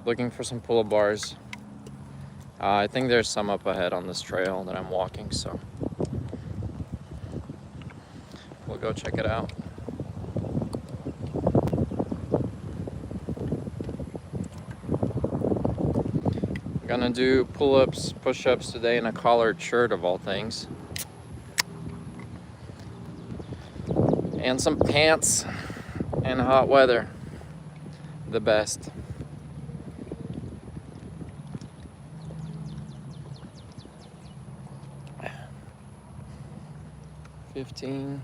looking for some pull-up bars. I think there's some up ahead on this trail that I'm walking, so we'll go check it out. I'm gonna do pull-ups, push-ups today in a collared shirt of all things. And some pants in hot weather. The best. $15.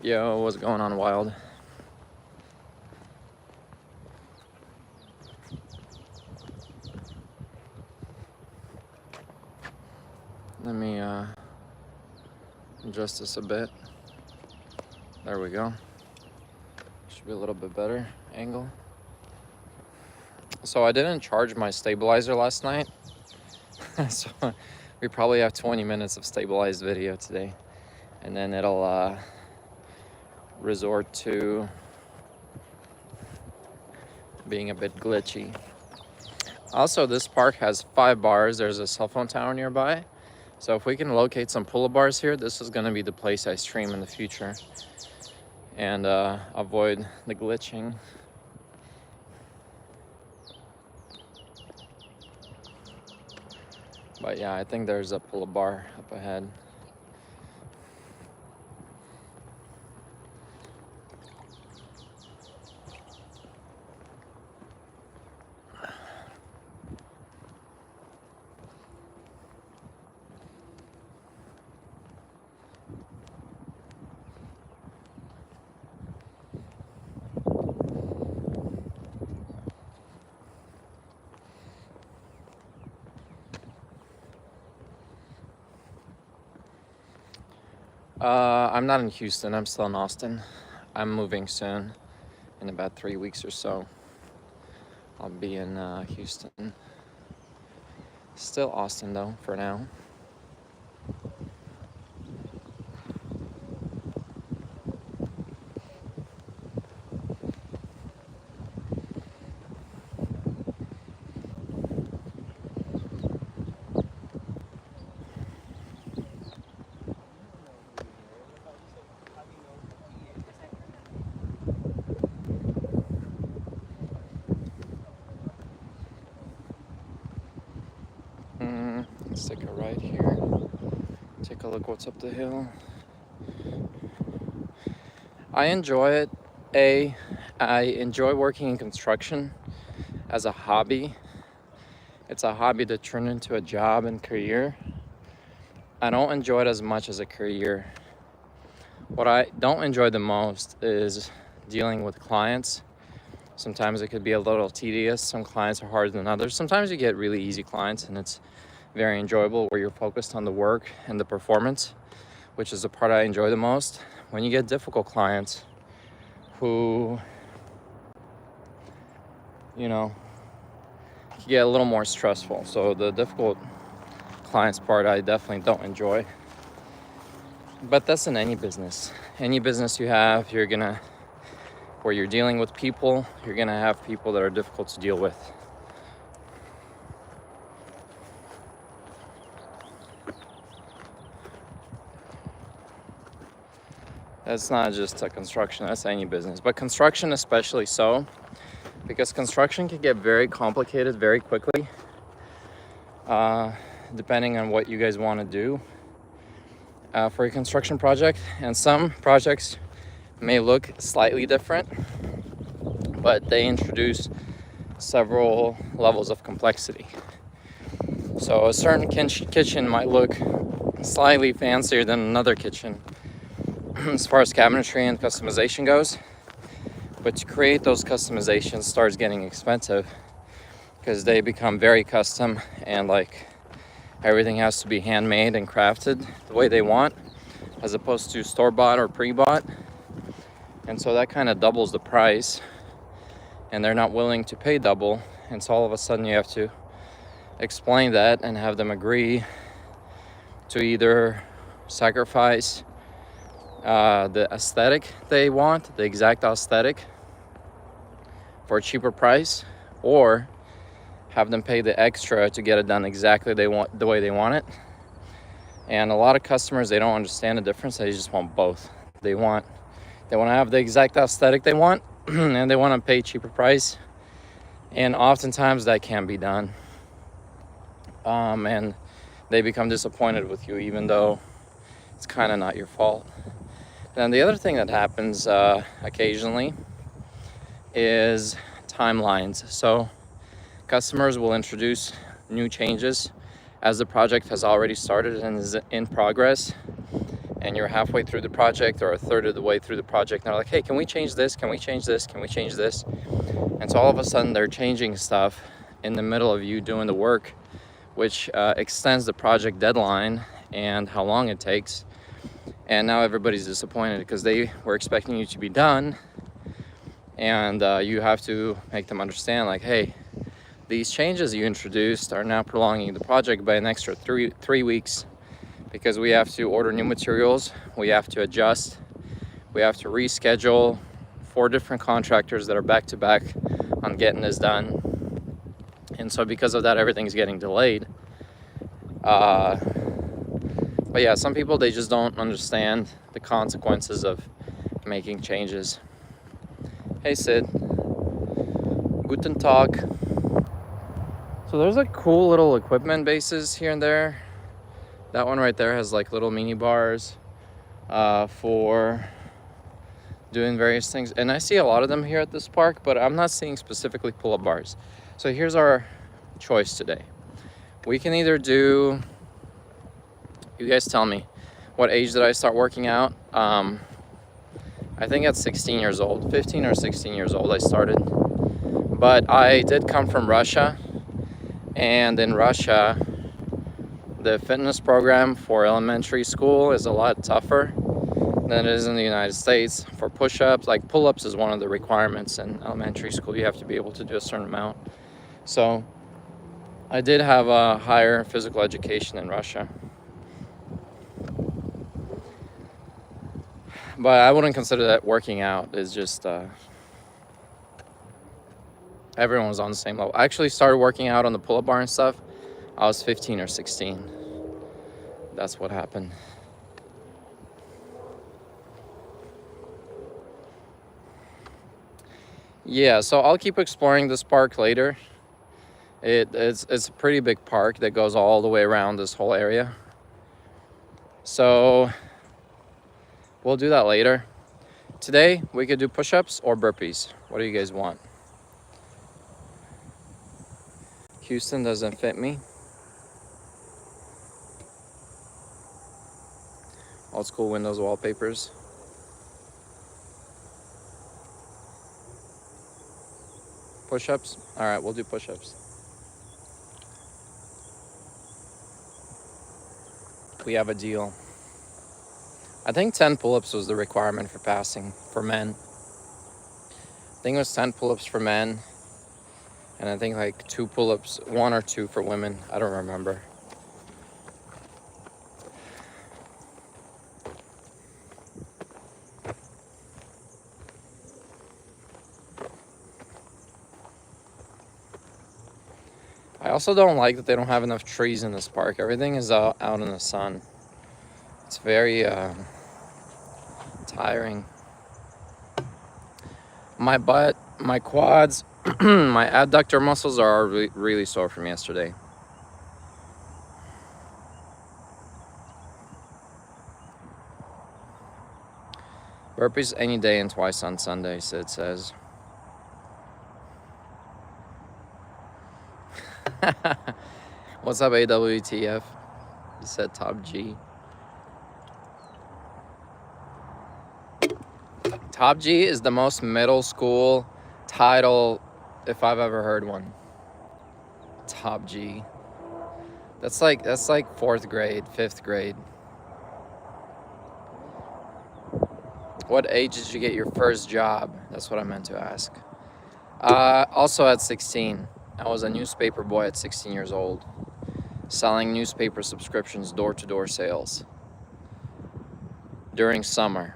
Yo, what's going on, Wild? Let me adjust this a bit. There we go. Should be a little bit better angle. So I didn't charge my stabilizer last night. So we probably have 20 minutes of stabilized video today. And then it'll resort to being a bit glitchy. Also, this park has 5 bars. There's a cell phone tower nearby. So if we can locate some pull-up bars here, this is gonna be the place I stream in the future and avoid the glitching. But yeah, I think there's a pull-up bar up ahead. I'm not in Houston, I'm still in Austin. I'm moving soon, in about 3 weeks or so. I'll be in Houston. Still Austin though, for now. Let's take a right here. Take a look what's up the hill. I enjoy it. I enjoy working in construction as a hobby. It's a hobby that turned into a job and career. I don't enjoy it as much as a career. What I don't enjoy the most is dealing with clients. Sometimes it could be a little tedious. Some clients are harder than others. Sometimes you get really easy clients and it's very enjoyable where you're focused on the work and the performance, which is the part I enjoy the most. When you get difficult clients who, you know, get a little more stressful. So the difficult clients part I definitely don't enjoy. But that's in any business. Any business you have, where you're dealing with people, you're gonna have people that are difficult to deal with. That's not just a construction, that's any business. But construction especially so, because construction can get very complicated very quickly, depending on what you guys want to do for a construction project. And some projects may look slightly different, but they introduce several levels of complexity. So a certain kitchen might look slightly fancier than another kitchen as far as cabinetry and customization goes, but to create those customizations starts getting expensive because they become very custom and like everything has to be handmade and crafted the way they want as opposed to store-bought or pre-bought. And so that kind of doubles the price and they're not willing to pay double, and so all of a sudden you have to explain that and have them agree to either sacrifice the aesthetic they want, the exact aesthetic, for a cheaper price, or have them pay the extra to get it done exactly the way they want it. And a lot of customers, they don't understand the difference. They just want both. They want to have the exact aesthetic they want and they want to pay cheaper price, and oftentimes that can't be done, and they become disappointed with you even though it's kind of not your fault. And the other thing that happens occasionally is timelines. So customers will introduce new changes as the project has already started and is in progress, and you're halfway through the project or a third of the way through the project, and they're like, hey, can we change this? Can we change this? Can we change this? And so all of a sudden they're changing stuff in the middle of you doing the work, which extends the project deadline and how long it takes. And now everybody's disappointed because they were expecting you to be done, and you have to make them understand, like, hey, these changes you introduced are now prolonging the project by an extra three weeks, because we have to order new materials, we have to adjust, we have to reschedule 4 different contractors that are back to back on getting this done. And so because of that, everything's getting delayed. But yeah, some people, they just don't understand the consequences of making changes. Hey Sid, guten Tag. So there's like cool little equipment bases here and there. That one right there has like little mini bars for doing various things. And I see a lot of them here at this park, but I'm not seeing specifically pull-up bars. So here's our choice today. We can either do, you guys tell me, what age did I start working out? I think at 16 years old, 15 or 16 years old I started. But I did come from Russia, and in Russia, the fitness program for elementary school is a lot tougher than it is in the United States. For push-ups, like pull-ups is one of the requirements in elementary school. You have to be able to do a certain amount. So I did have a higher physical education in Russia. But I wouldn't consider that working out. It's just everyone was on the same level. I actually started working out on the pull-up bar and stuff. I was 15 or 16. That's what happened. Yeah, so I'll keep exploring this park later. It's a pretty big park that goes all the way around this whole area. So we'll do that later. Today we could do push-ups or burpees. What do you guys want? Houston doesn't fit me. Old school Windows wallpapers. Push-ups? All right, we'll do push-ups. We have a deal. I think 10 pull-ups was the requirement for passing for men. I think it was 10 pull-ups for men, and I think like 2 pull-ups, 1 or 2 for women. I don't remember. I also don't like that they don't have enough trees in this park. Everything is out in the sun. It's very tiring. My butt, my quads, my adductor muscles are really sore from yesterday. Burpees any day and twice on Sunday, Sid says. What's up, AWTF? He said top G. Top G is the most middle school title if I've ever heard one. Top G. That's like 4th grade, 5th grade. What age did you get your first job? That's what I meant to ask. Also at 16. I was a newspaper boy at 16 years old, selling newspaper subscriptions, door-to-door sales. during summer.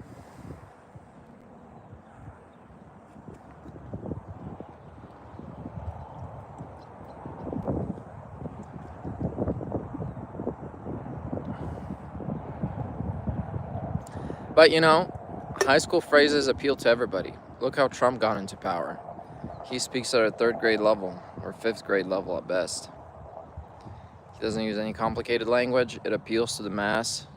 But you know, high school phrases appeal to everybody. Look how Trump got into power. He speaks at a 3rd grade level, or 5th grade level at best. He doesn't use any complicated language. It appeals to the mass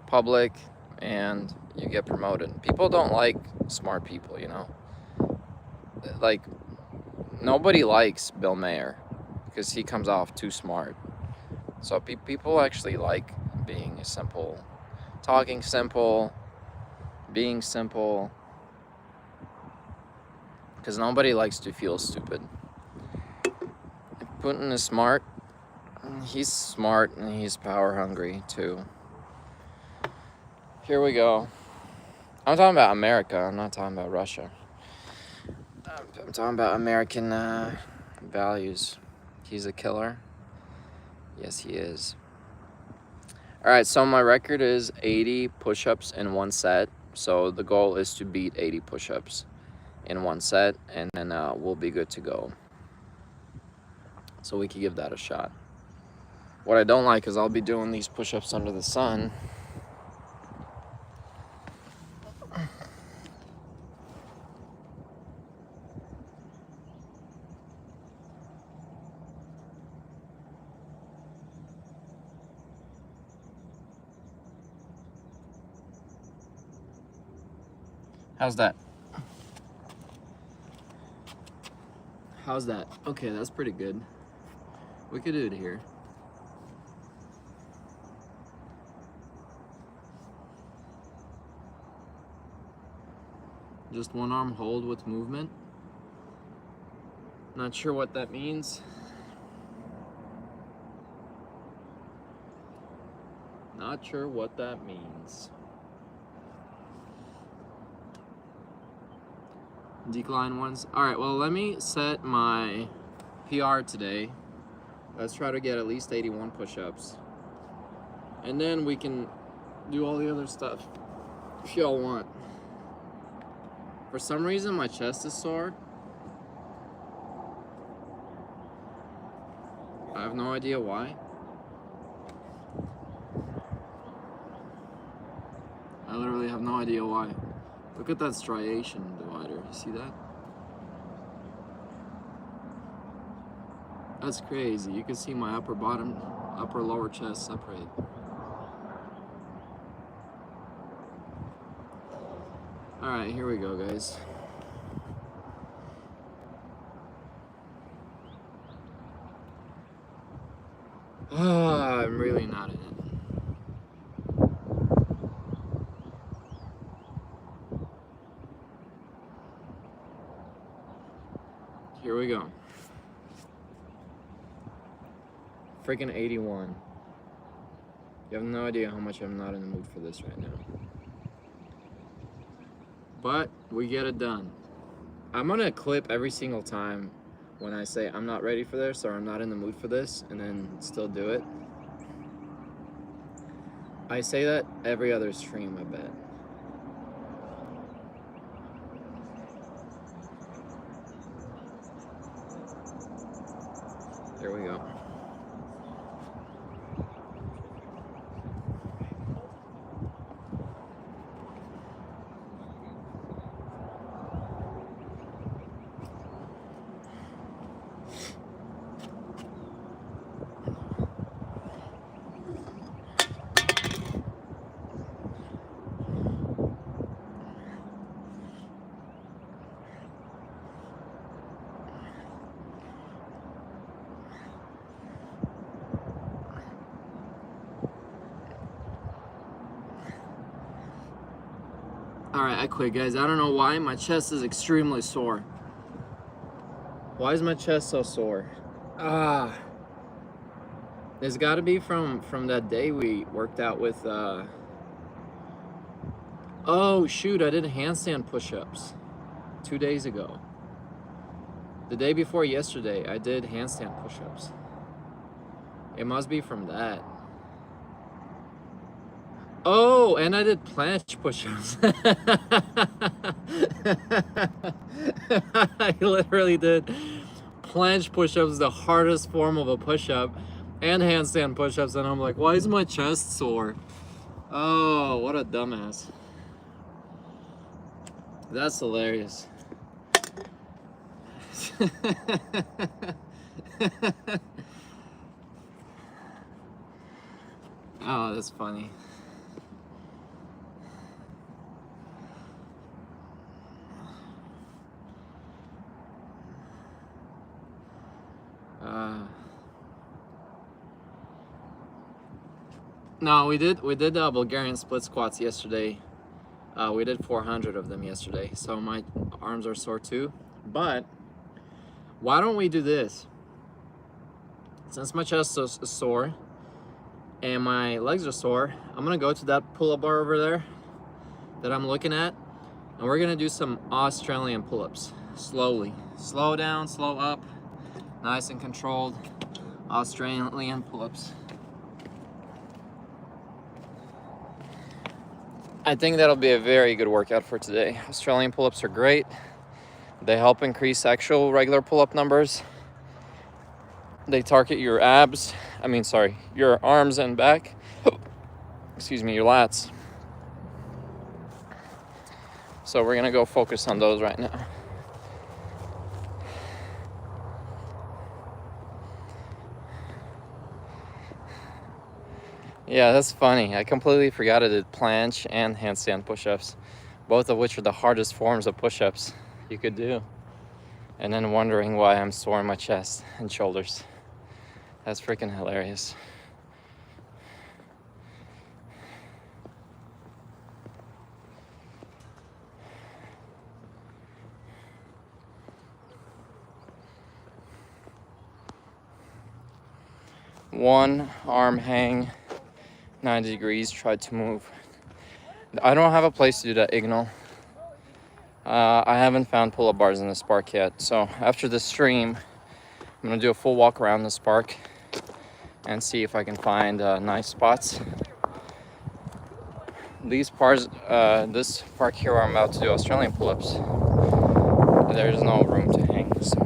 public, and you get promoted. People don't like smart people, you know? Like, nobody likes Bill Mayer because he comes off too smart. So people actually like being simple, talking simple, being simple, because nobody likes to feel stupid. If Putin is smart, he's smart and he's power hungry too. Here we go. I'm talking about America. I'm not talking about Russia. I'm talking about American values. He's a killer. Yes, he is. All right, so my record is 80 push-ups in one set. So the goal is to beat 80 push-ups in one set, and then we'll be good to go. So we could give that a shot. What I don't like is I'll be doing these push-ups under the sun. How's that? How's that? Okay, that's pretty good. We could do it here. Just one arm hold with movement. Not sure what that means. Not sure what that means. Decline ones. All right, well, let me set my PR today. Let's try to get at least 81 push-ups. And then we can do all the other stuff if y'all want. For some reason, my chest is sore. I have no idea why. I literally have no idea why. Look at that striation divider. You see that? That's crazy. You can see my upper lower chest separate. Alright, here we go, guys. I'm really not in it. Here we go. Freaking 81. You have no idea how much I'm not in the mood for this right now. But we get it done. I'm gonna clip every single time when I say I'm not ready for this or I'm not in the mood for this, and then still do it. I say that every other stream, I bet. There we go. Alright, I quit, guys. I don't know why. My chest is extremely sore. Why is my chest so sore? It's got to be from that day we worked out with... Oh, shoot. I did handstand push-ups 2 days ago. The day before yesterday, I did handstand push-ups. It must be from that. Oh, and I did planche push-ups. I literally did planche push-ups, the hardest form of a push-up, and handstand push-ups, and I'm like, why is my chest sore? Oh, what a dumbass. That's hilarious. Oh, that's funny. No, we did Bulgarian split squats yesterday. We did 400 of them yesterday, so my arms are sore too. But why don't we do this? Since my chest is sore and my legs are sore, I'm gonna go to that pull-up bar over there that I'm looking at, and we're gonna do some Australian pull-ups. Slowly. Slow down, slow up, nice and controlled Australian pull-ups. I think that'll be a very good workout for today. Australian pull-ups are great. They help increase actual regular pull-up numbers. They target your abs, your arms and back. Excuse me, your lats. So we're gonna go focus on those right now. Yeah, that's funny. I completely forgot I did planche and handstand push-ups, both of which are the hardest forms of push-ups you could do. And then wondering why I'm sore in my chest and shoulders. That's freaking hilarious. One arm hang, 90 degrees, try to move. I don't have a place to do that, Ignal. I haven't found pull-up bars in this park yet. So after the stream, I'm gonna do a full walk around this park and see if I can find nice spots. This park here where I'm about to do Australian pull-ups, there's no room to hang, so.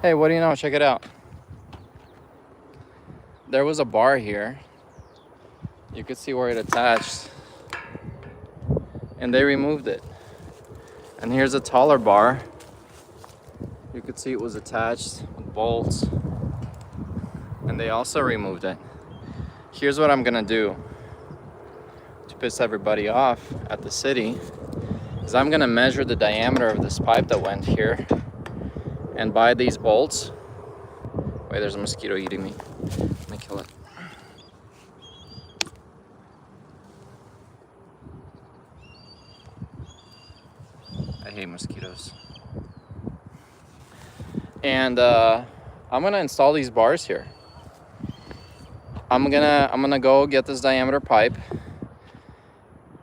Hey, what do you know? Check it out. There was a bar here. You could see where it attached. And they removed it. And here's a taller bar. You could see it was attached with bolts. And they also removed it. Here's what I'm gonna do to piss everybody off at the city, is I'm gonna measure the diameter of this pipe that went here and buy these bolts. Wait, there's a mosquito eating me. Let me kill it. I hate mosquitoes. And I'm gonna install these bars here. I'm gonna go get this diameter pipe,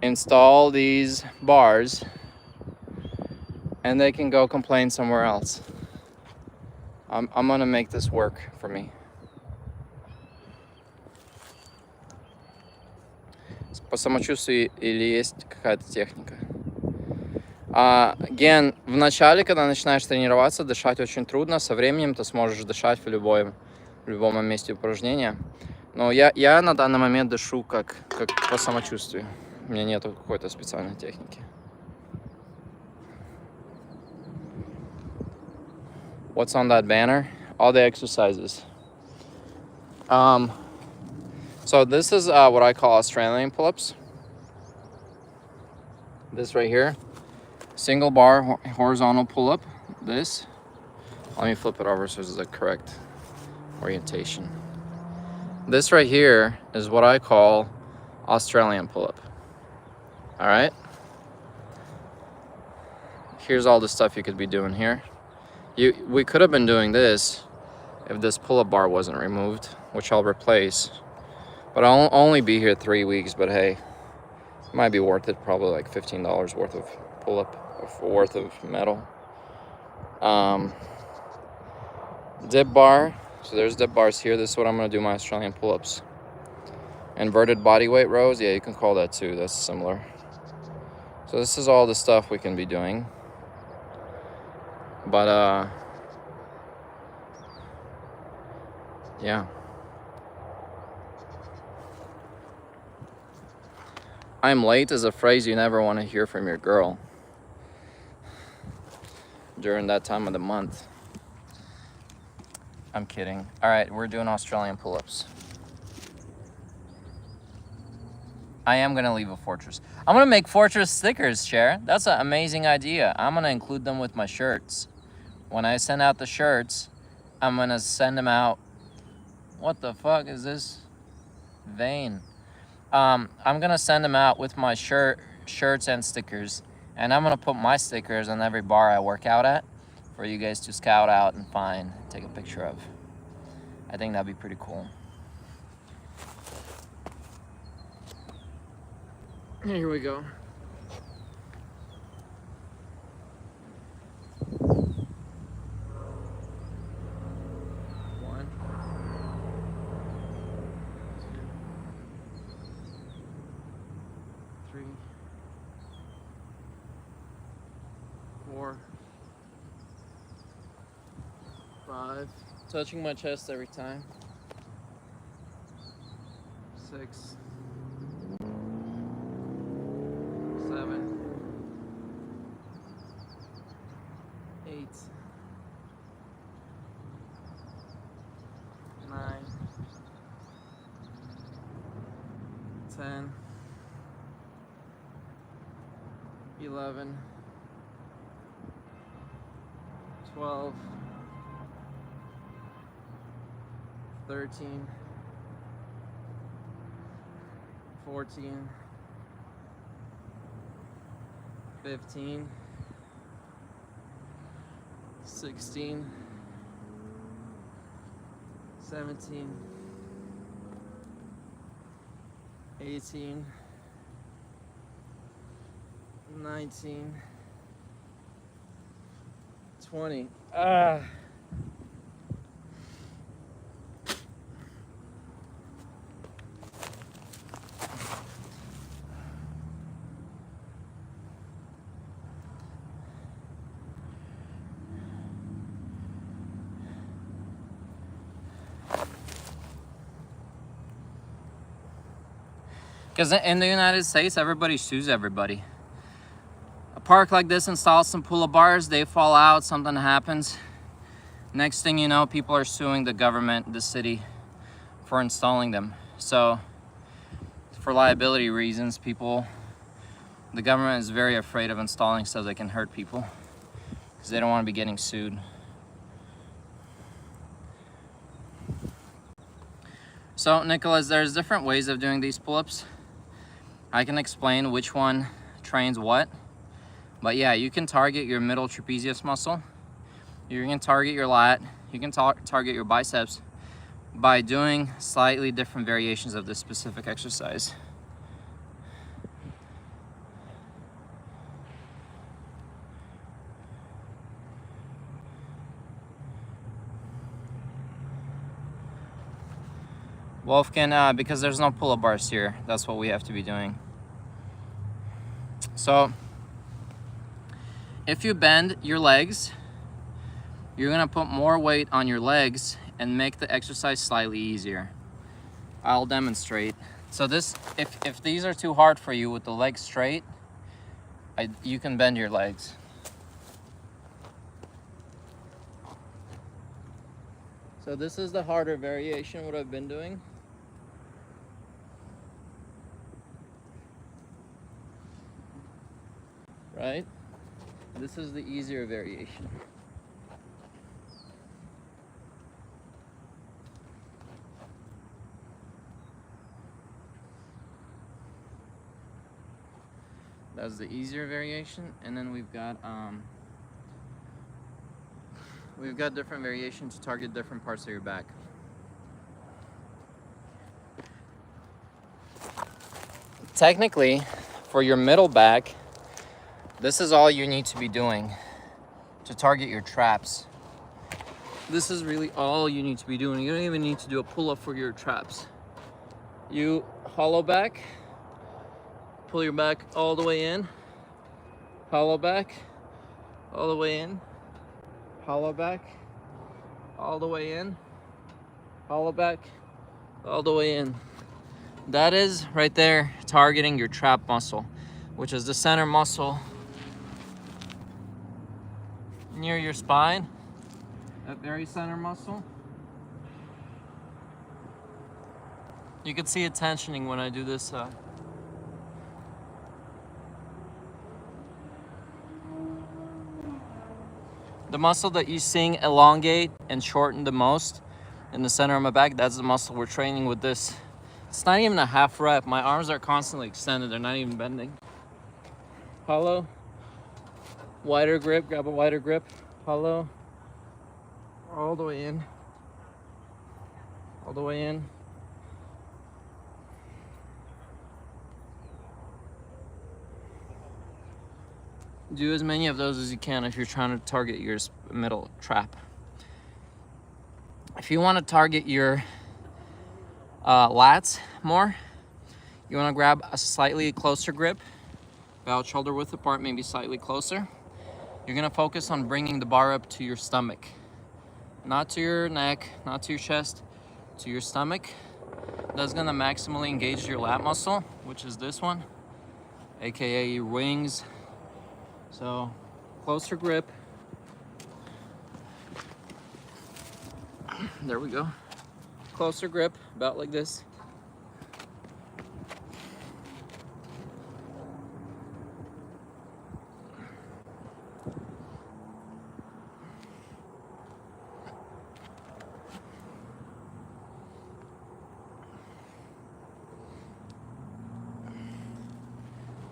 install these bars, and they can go complain somewhere else. I'm gonna make this work for me. По самочувствию или есть какая-то техника? Ген, в начале, когда начинаешь тренироваться, дышать очень трудно. Со временем ты сможешь дышать в любом месте упражнения. Но я на данный момент дышу как по самочувствию. У меня нету какой-то специальной техники. What's on that banner? All the exercises. So this is what I call Australian pull-ups. This right here. Single bar horizontal pull-up. This. Let me flip it over so it's the correct orientation. This right here is what I call Australian pull-up. All right. Here's all the stuff you could be doing here. We could have been doing this if this pull-up bar wasn't removed, which I'll replace. But I'll only be here 3 weeks, but hey, it might be worth it. Probably like $15 worth of pull-up, worth of metal. Dip bar, So there's the bars here. This is what I'm gonna do my Australian pull-ups. Inverted body weight rows, yeah, you can call that too. That's similar. So this is all the stuff we can be doing. But yeah. I'm late is a phrase you never want to hear from your girl during that time of the month. I'm kidding. All right, we're doing Australian pull-ups. I am gonna leave a fortress. I'm gonna make fortress stickers, Cher. That's an amazing idea. I'm gonna include them with my shirts. When I send out the shirts, I'm gonna send them out. What the fuck is this? Vein. I'm gonna send them out with my shirts and stickers, and I'm gonna put my stickers on every bar I work out at for you guys to scout out and find, take a picture of. I think that'd be pretty cool. Here we go. One, two, three, 4, 5. Touching my chest every time. 6, 7, 8, 9, 10, 11, 12, 13, 14, 15, 16, 17, 18, 19, 20. Because in the United States, everybody sues everybody. A park like this installs some pull-up bars, they fall out, something happens. Next thing you know, people are suing the government, the city, for installing them. So, for liability reasons, the government is very afraid of installing stuff that can hurt people, because they don't want to be getting sued. So, Nicholas, there's different ways of doing these pull-ups. I can explain which one trains what. But yeah, you can target your middle trapezius muscle. You can target your lat. You can target your biceps by doing slightly different variations of this specific exercise. Wolfkin, because there's no pull-up bars here, that's what we have to be doing. So, if you bend your legs, you're gonna put more weight on your legs and make the exercise slightly easier. I'll demonstrate. So this, if these are too hard for you with the legs straight, you can bend your legs. So this is the harder variation, what I've been doing. Right? This is the easier variation. That's the easier variation, and then we've got different variations to target different parts of your back. Technically, for your middle back, this is all you need to be doing to target your traps. This is really all you need to be doing. You don't even need to do a pull-up for your traps. You hollow back, pull your back all the way in, hollow back, all the way in, hollow back, all the way in, hollow back, all the way in. That is right there targeting your trap muscle, which is the center muscle near your spine, that very center muscle. You can see it tensioning when I do this. The muscle that you're seeing elongate and shorten the most in the center of my back, that's the muscle we're training with this. It's not even a half rep. My arms are constantly extended. They're not even bending. Hollow. Wider grip. Grab a wider grip. Hollow. All the way in. All the way in. Do as many of those as you can if you're trying to target your middle trap. If you want to target your lats more, you want to grab a slightly closer grip, about shoulder width apart, maybe slightly closer. You're going to focus on bringing the bar up to your stomach, not to your neck, not to your chest, to your stomach. That's going to maximally engage your lat muscle, which is this one, aka your wings. So closer grip. There we go. Closer grip, about like this.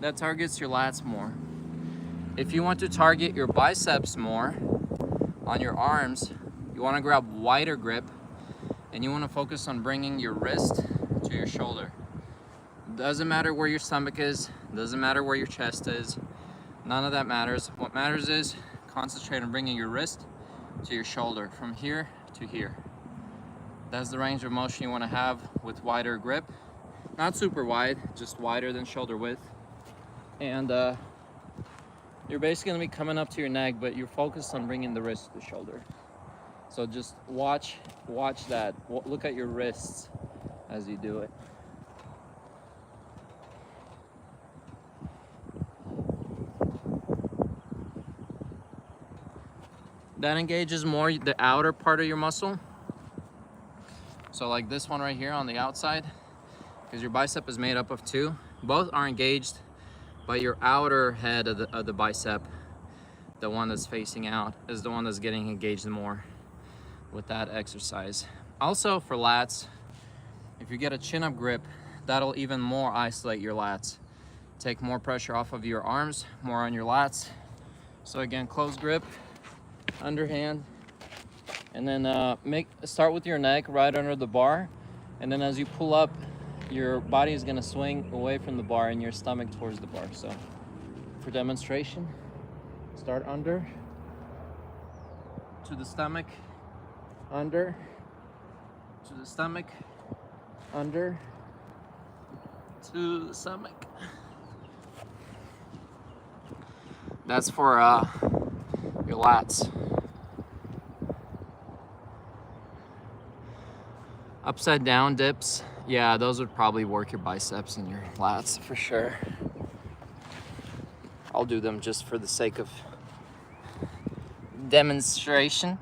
That targets your lats more. If you want to target your biceps more on your arms, you want to grab wider grip and you want to focus on bringing your wrist to your shoulder. Doesn't matter where your stomach is, doesn't matter where your chest is, none of that matters. What matters is concentrate on bringing your wrist to your shoulder, from here to here. That's the range of motion you want to have with wider grip. Not super wide, just wider than shoulder width. And you're basically gonna be coming up to your neck, but you're focused on bringing the wrist to the shoulder. So just watch that. Look at your wrists as you do it. That engages more the outer part of your muscle. So like this one right here on the outside, because your bicep is made up of two. Both are engaged, but your outer head of the bicep, the one that's facing out, is the one that's getting engaged more with that exercise. Also for lats, if you get a chin-up grip, that'll even more isolate your lats. Take more pressure off of your arms, more on your lats. So again, close grip, underhand, and then start with your neck right under the bar, and then as you pull up, your body is gonna swing away from the bar and your stomach towards the bar. So for demonstration, start under, to the stomach, under, to the stomach, under, to the stomach. That's for your lats. Upside down dips. Yeah, those would probably work your biceps and your lats for sure. I'll do them just for the sake of demonstration.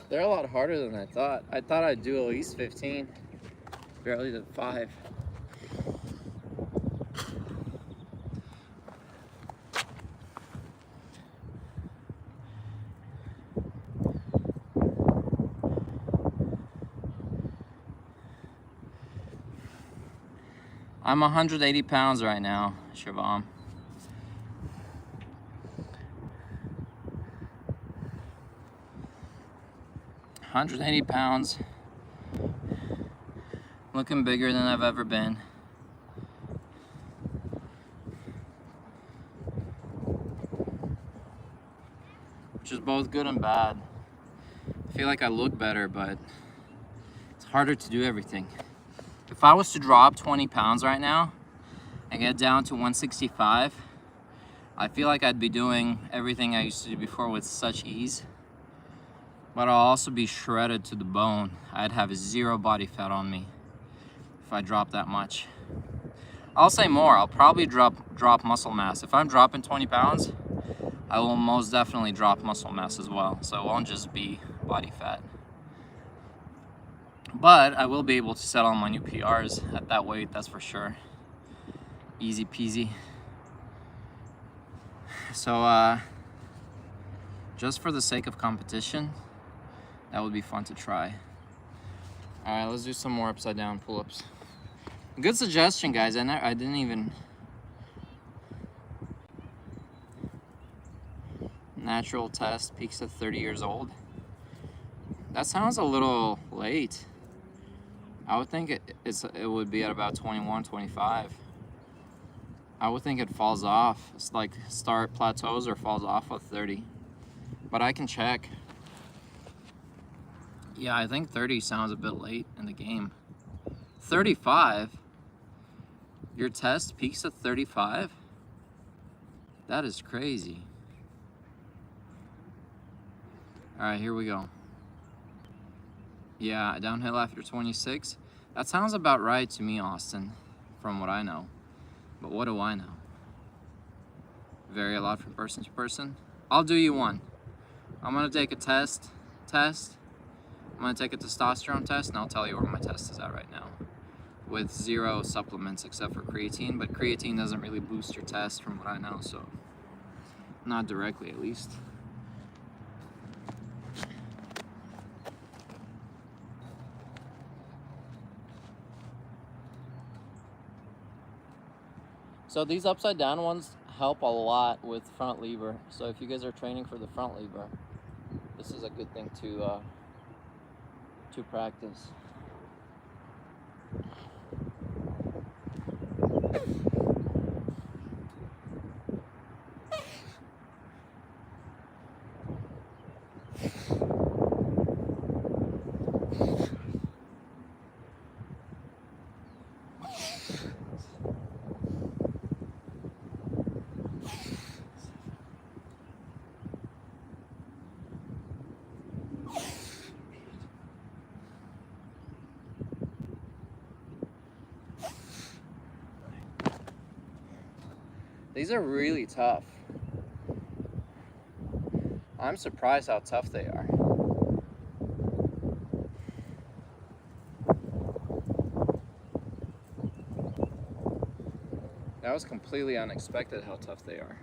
They're a lot harder than I thought. I thought I'd do at least 15. Barely did 5. I'm 180 pounds right now, Shivam. £180, looking bigger than I've ever been. Which is both good and bad. I feel like I look better, but it's harder to do everything. If I was to drop 20 pounds right now and get down to 165, I feel like I'd be doing everything I used to do before with such ease. But I'll also be shredded to the bone. I'd have 0 body fat on me if I drop that much. I'll say more, I'll probably drop muscle mass. If I'm dropping 20 pounds, I will most definitely drop muscle mass as well. So it won't just be body fat. But I will be able to set on my new PRs at that weight, that's for sure. Easy peasy. So just for the sake of competition, that would be fun to try. All right, let's do some more upside down pull-ups. Good suggestion, guys. I didn't even... Natural test peaks at 30 years old. That sounds a little late. I would think it would be at about 21, 25. I would think it falls off. It's like start plateaus or falls off at 30. But I can check. Yeah, I think 30 sounds a bit late in the game. 35? Your test peaks at 35? That is crazy. All right, here we go. Yeah, downhill after 26. That sounds about right to me, Austin, from what I know. But what do I know? Vary a lot from person to person. I'll do you one. I'm gonna take a test. I'm gonna take a testosterone test, and I'll tell you where my test is at right now. With 0 supplements except for creatine, but creatine doesn't really boost your test from what I know, so not directly at least. So these upside down ones help a lot with front lever. So if you guys are training for the front lever, this is a good thing to practice. These are really tough. I'm surprised how tough they are. That was completely unexpected how tough they are.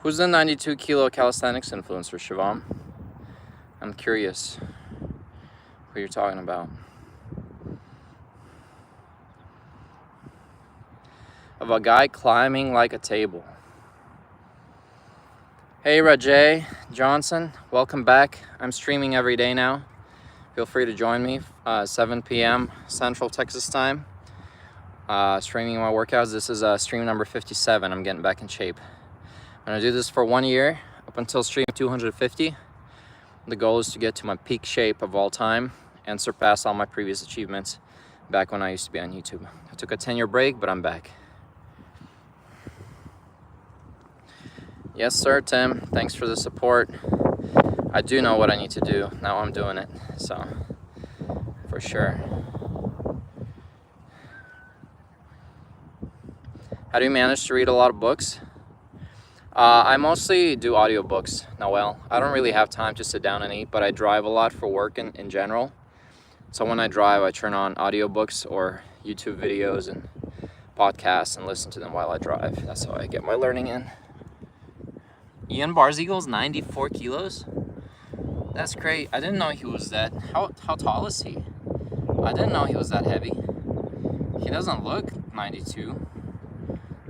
Who's the 92 kilo calisthenics influencer, Shivam? I'm curious what you're talking about. Of a guy climbing like a table. Hey Rajay Johnson, welcome back. I'm streaming every day now. Feel free to join me, 7 p.m. Central Texas time. Streaming my workouts. This is stream number 57. I'm getting back in shape. I'm gonna do this for 1 year, up until stream 250. The goal is to get to my peak shape of all time and surpass all my previous achievements. back when I used to be on YouTube. I took a 10-year break, but I'm back. Yes, sir, Tim. Thanks for the support. I do know what I need to do. Now I'm doing it, so for sure. How do you manage to read a lot of books? I mostly do audiobooks, Noel. I don't really have time to sit down and eat, but I drive a lot for work in general. So when I drive, I turn on audiobooks or YouTube videos and podcasts and listen to them while I drive. That's how I get my learning in. Ian Barziegel's 94 kilos? That's great. I didn't know he was that. How tall is he? I didn't know he was that heavy. He doesn't look 92.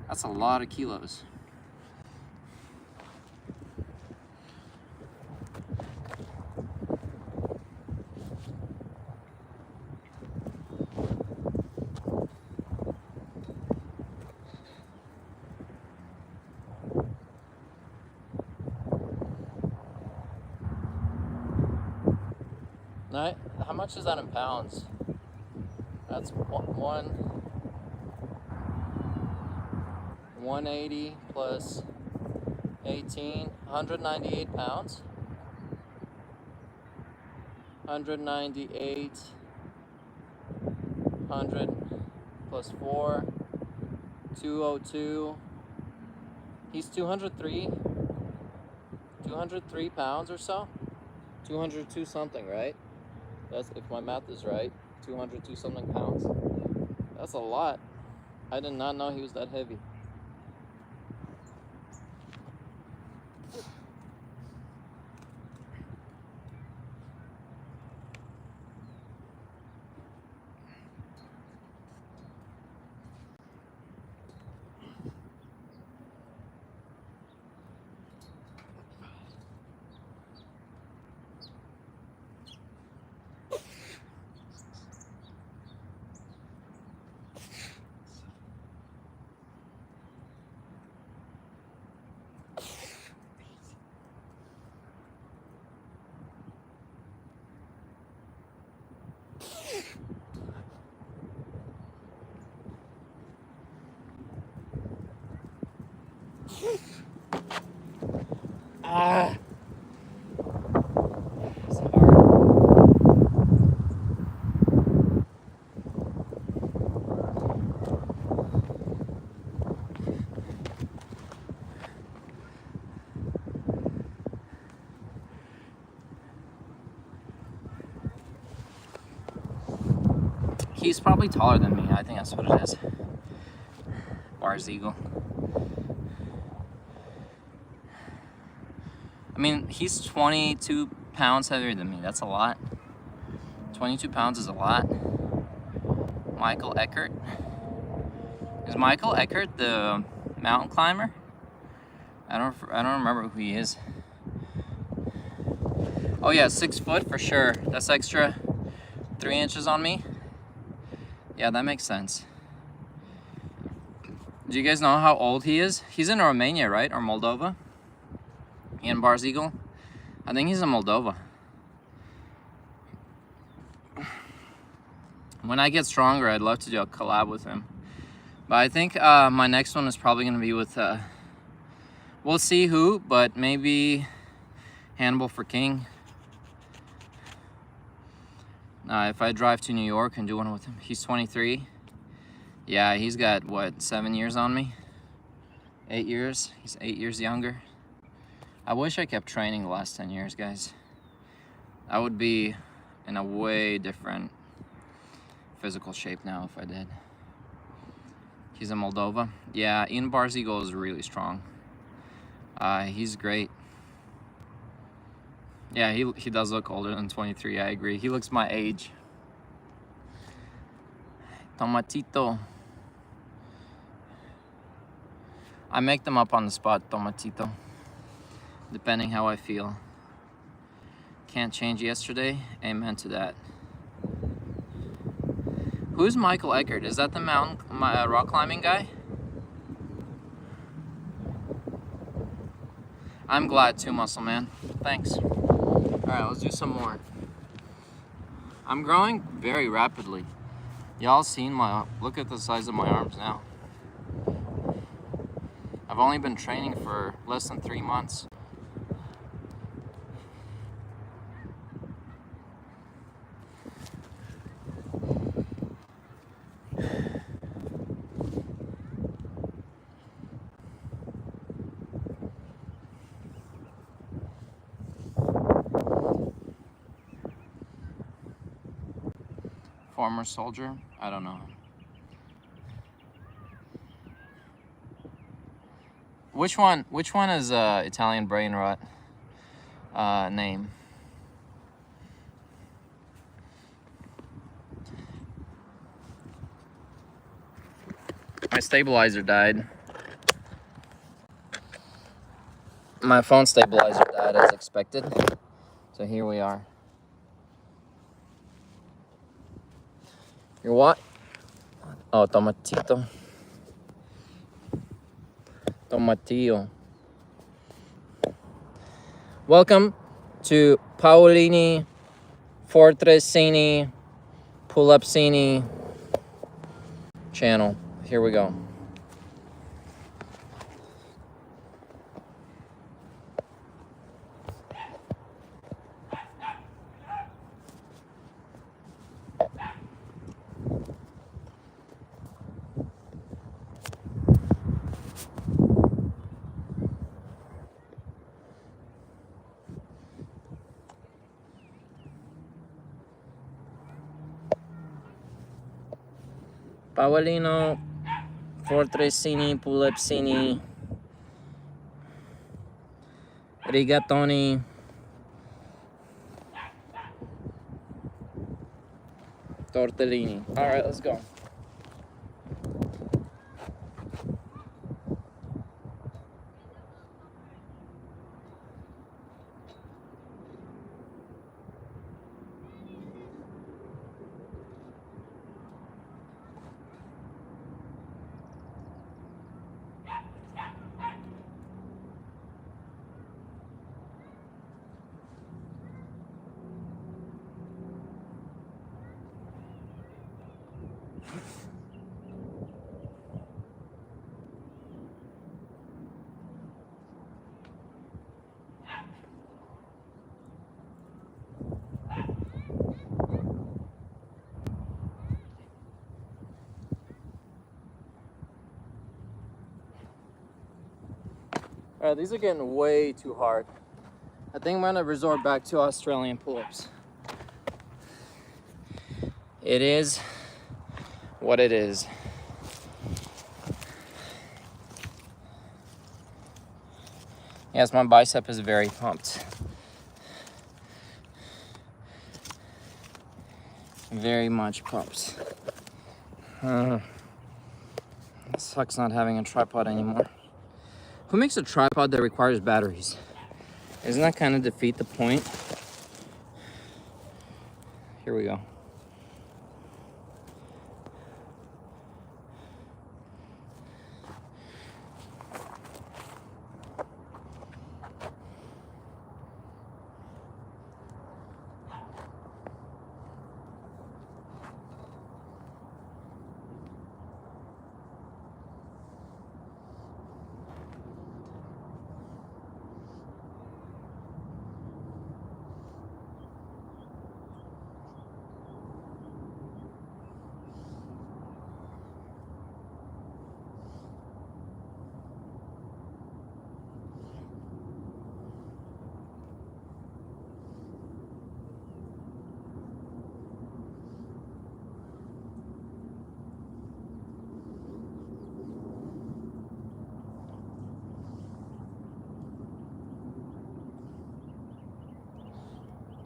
That's a lot of kilos. Right? How much is that in pounds? That's 180 plus 18, 198 pounds. 198, 100 plus 4, 202. He's 203 pounds or so. 202 something, right? That's, if my math is right, 202 something pounds. That's a lot. I did not know he was that heavy. Ah. It's hard. He's probably taller than me. I think that's what it is. Barziegel. I mean, he's 22 pounds heavier than me. That's a lot. 22 pounds is a lot. Michael Eckert. Is Michael Eckert the mountain climber? I don't remember who he is. Oh yeah, 6 foot for sure. That's extra 3 inches on me. Yeah, that makes sense. Do you guys know how old he is? He's in Romania, right? Or Moldova? Ian Barziegel? I think he's in Moldova. When I get stronger, I'd love to do a collab with him. But I think my next one is probably going to be with, we'll see who, but maybe Hannibal for King. If I drive to New York and do one with him, he's 23. Yeah, he's got, what, 7 years on me? 8 years? He's 8 years younger. I wish I kept training the last 10 years, guys. I would be in a way different physical shape now if I did. He's in Moldova. Yeah, Ian Barziegel is really strong. He's great. Yeah, he does look older than 23, I agree. He looks my age. Tomatito. I make them up on the spot, Tomatito. Depending how I feel. Can't change yesterday. Amen to that. Who's Michael Eckert? Is that the rock climbing guy? I'm glad too, Muscle Man. Thanks. Alright, let's do some more. I'm growing very rapidly. Y'all seen look at the size of my arms now. I've only been training for less than 3 months. Former soldier? I don't know. Which one is Italian brain rot name? My stabilizer died. My phone stabilizer died as expected. So here we are. Your what? Oh, tomatito. Tomatillo. Welcome to Paolini Fortresini Pulapsini channel. Here we go. Paolino Fortresini Pulapsini Rigatoni Tortellini. All right, let's go. All right, these are getting way too hard. I think I'm gonna resort back to Australian pull-ups. It is what it is. Yes, my bicep is very pumped. Very much pumped. It sucks not having a tripod anymore. Who makes a tripod that requires batteries? Doesn't that kind of defeat the point? Here we go.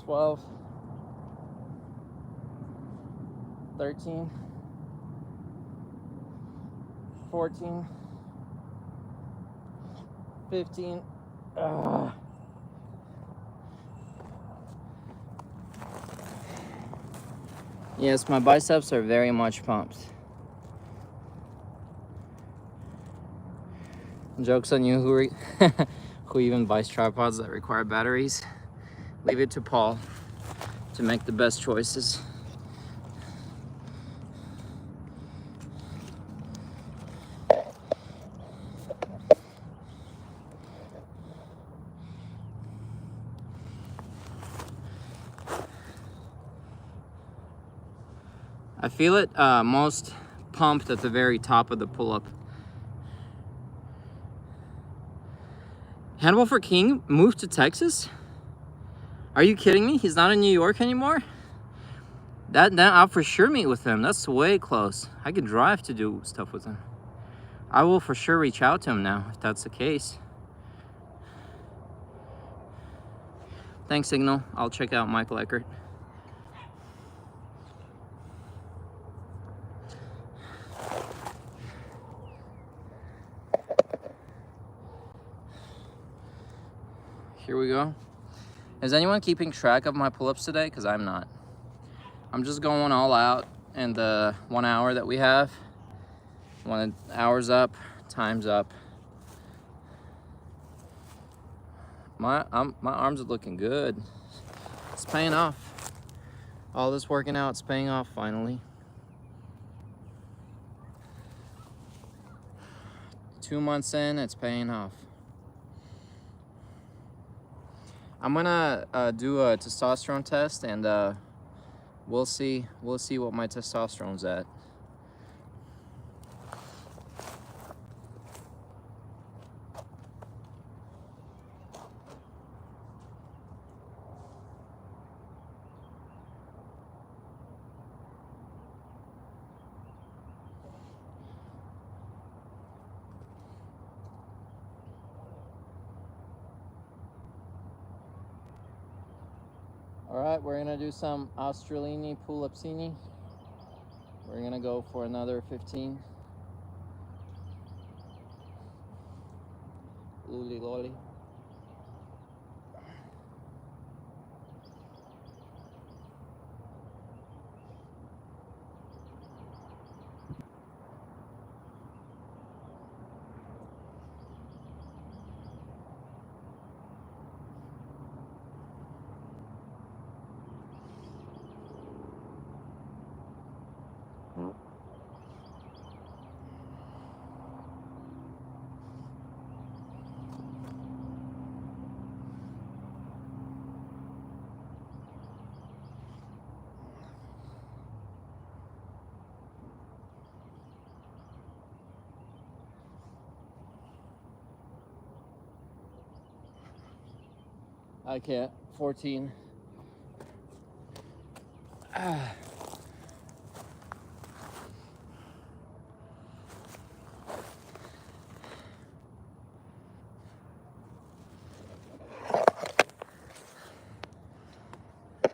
$12, $13, $14, $15. Yes, my biceps are very much pumped. Joke's on you who even buys tripods that require batteries. Leave it to Paul to make the best choices. I feel it most pumped at the very top of the pull-up. Hannibal for King moved to Texas? Are you kidding me? He's not in New York anymore? That I'll for sure meet with him. That's way close. I could drive to do stuff with him. I will for sure reach out to him now, if that's the case. Thanks, Signal. I'll check out Michael Eckert. Here we go. Is anyone keeping track of my pull-ups today? Because I'm not. I'm just going all out in the 1 hour that we have. 1 hour's up, time's up. My arms are looking good. It's paying off. All this working out, it's paying off finally. 2 months in, it's paying off. I'm gonna do a testosterone test, and we'll see what my testosterone's at. All right, we're gonna do some Australini pull-upsini. We're gonna go for another 15. Luli loli. I can't. 14.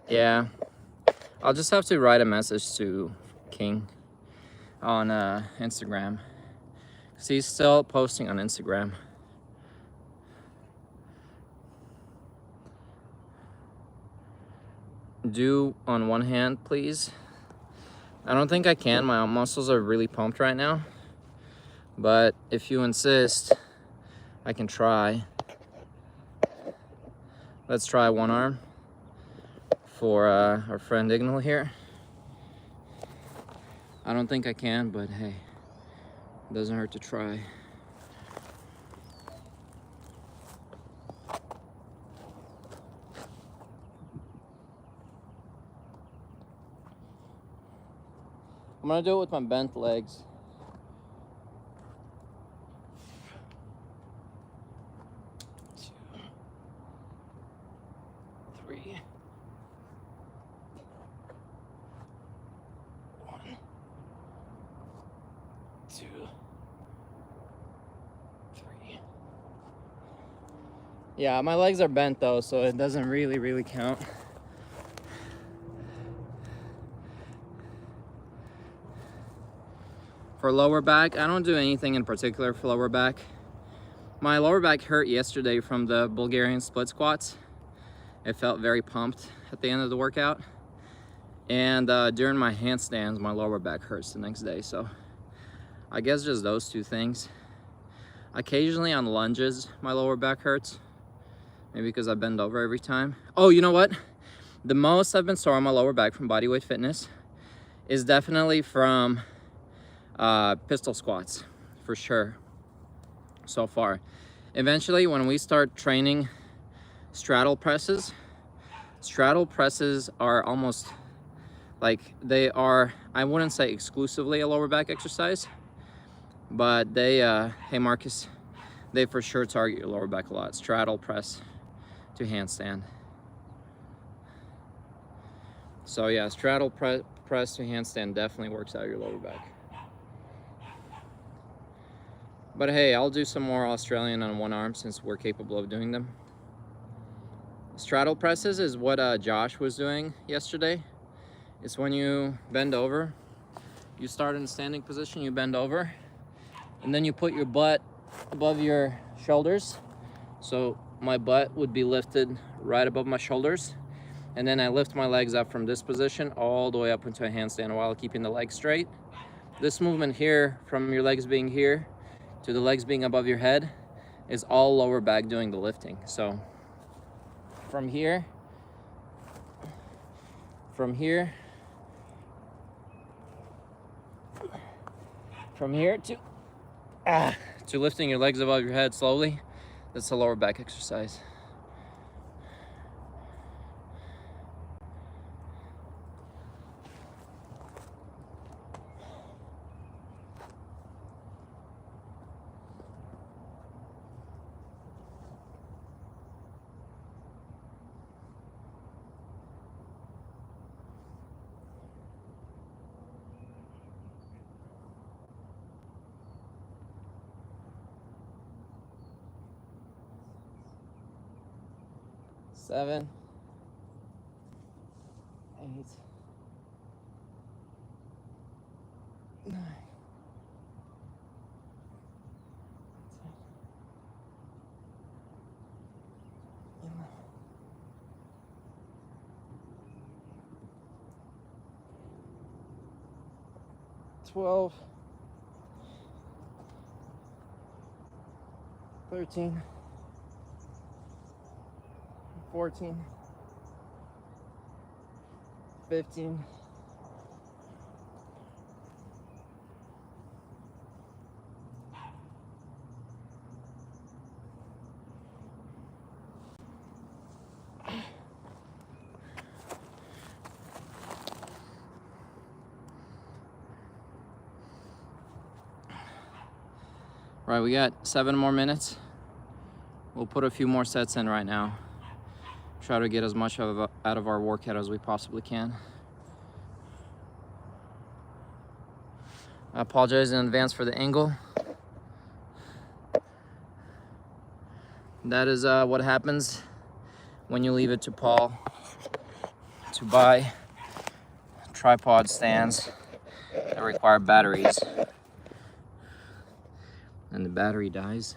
Yeah, I'll just have to write a message to King on Instagram, because he's still posting on Instagram. Do on one hand, please. I don't think I can. My muscles are really pumped right now, but if you insist, I can try. Let's try one arm for our friend Ignal here. I don't think I can, but hey, it doesn't hurt to try. I'm gonna do it with my bent legs. Yeah, my legs are bent though, so it doesn't really count. For lower back, I don't do anything in particular for lower back. My lower back hurt yesterday from the Bulgarian split squats. It felt very pumped at the end of the workout. And during my handstands, my lower back hurts the next day. So I guess just those two things. Occasionally on lunges, my lower back hurts. Maybe because I bend over every time. Oh, you know what? The most I've been sore on my lower back from bodyweight fitness is definitely from pistol squats, for sure, so far. Eventually, when we start training straddle presses are almost Like they are, I wouldn't say exclusively a lower back exercise, but they, hey Marcus, they for sure target your lower back a lot. Straddle press to handstand. So yeah, straddle press to handstand definitely works out your lower back. But hey, I'll do some more Australian on one arm since we're capable of doing them. Straddle presses is what Josh was doing yesterday. It's when you bend over, you start in a standing position, you bend over, and then you put your butt above your shoulders. So my butt would be lifted right above my shoulders, and then I lift my legs up from this position all the way up into a handstand while keeping the legs straight. This movement here, from your legs being here to the legs being above your head, is all lower back doing the lifting. So from here to lifting your legs above your head slowly, that's a lower back exercise. Seven, 8, 9, 12, 13, 14, 15, Right, we got 7 more minutes. We'll put a few more sets in right now. Try to get as much out of our workout as we possibly can. I apologize in advance for the angle. That is what happens when you leave it to Paul to buy tripod stands that require batteries. And the battery dies.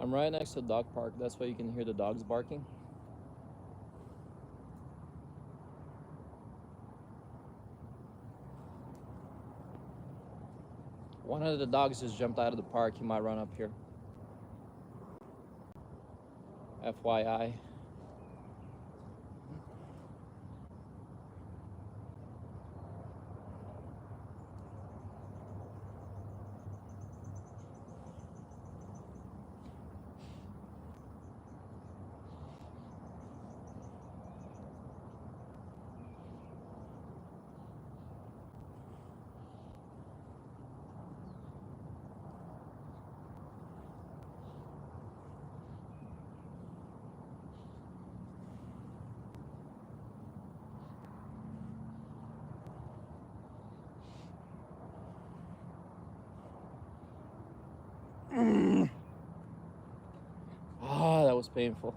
I'm right next to the dog park. That's why you can hear the dogs barking. One of the dogs just jumped out of the park. He might run up here. FYI. Ah, that was painful.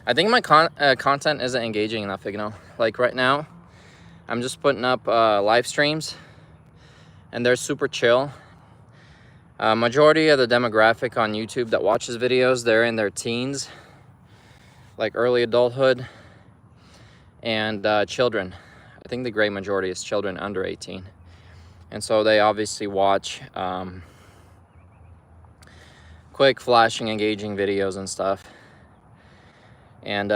I think my content isn't engaging enough, you know. Like right now, I'm just putting up live streams, and they're super chill. Majority of the demographic on YouTube that watches videos, they're in their teens, like early adulthood, and children. I think the great majority is children under 18. And so they obviously watch quick, flashing, engaging videos and stuff. And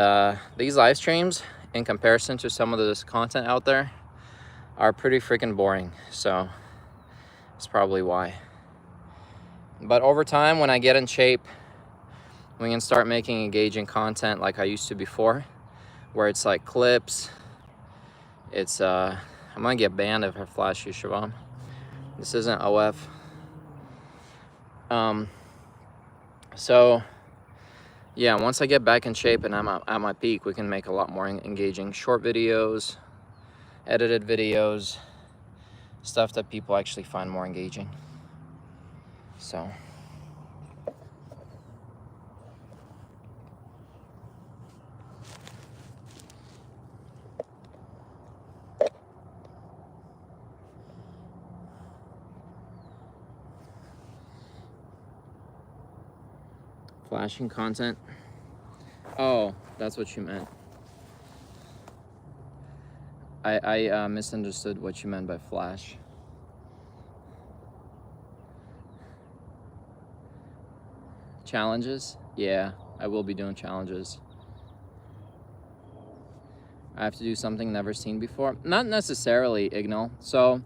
these live streams, in comparison to some of this content out there, are pretty freaking boring. So that's probably why. But over time, when I get in shape, we can start making engaging content like I used to before, where it's like clips. It's I'm gonna get banned if I flash you, Siobhan. This isn't OF. So yeah, once I get back in shape and I'm at my peak, we can make a lot more engaging short videos, edited videos, stuff that people actually find more engaging. So flashing content. Oh, that's what you meant. I misunderstood what you meant by flash. Challenges? Yeah, I will be doing challenges. I have to do something never seen before. Not necessarily, Ignal. So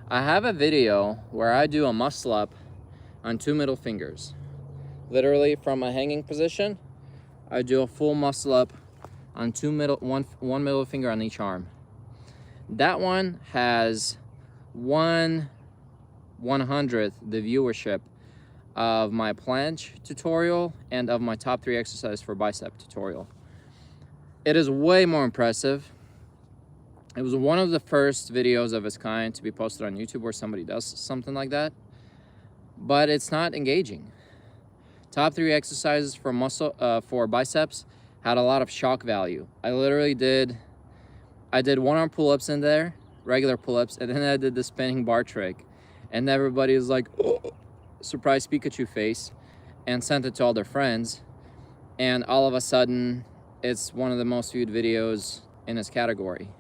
I have a video where I do a muscle up on 2 middle fingers. Literally from a hanging position, I do a full muscle up on one middle finger on each arm. That one has 1/100th the viewership of my planche tutorial and of my top 3 exercise for bicep tutorial. It is way more impressive. It was one of the first videos of its kind to be posted on YouTube where somebody does something like that, but it's not engaging. Top 3 exercises for for biceps had a lot of shock value. I did one arm pull-ups in there, regular pull-ups, and then I did the spinning bar trick, and everybody was like, oh, surprise Pikachu face, and sent it to all their friends, and all of a sudden it's one of the most viewed videos in its category.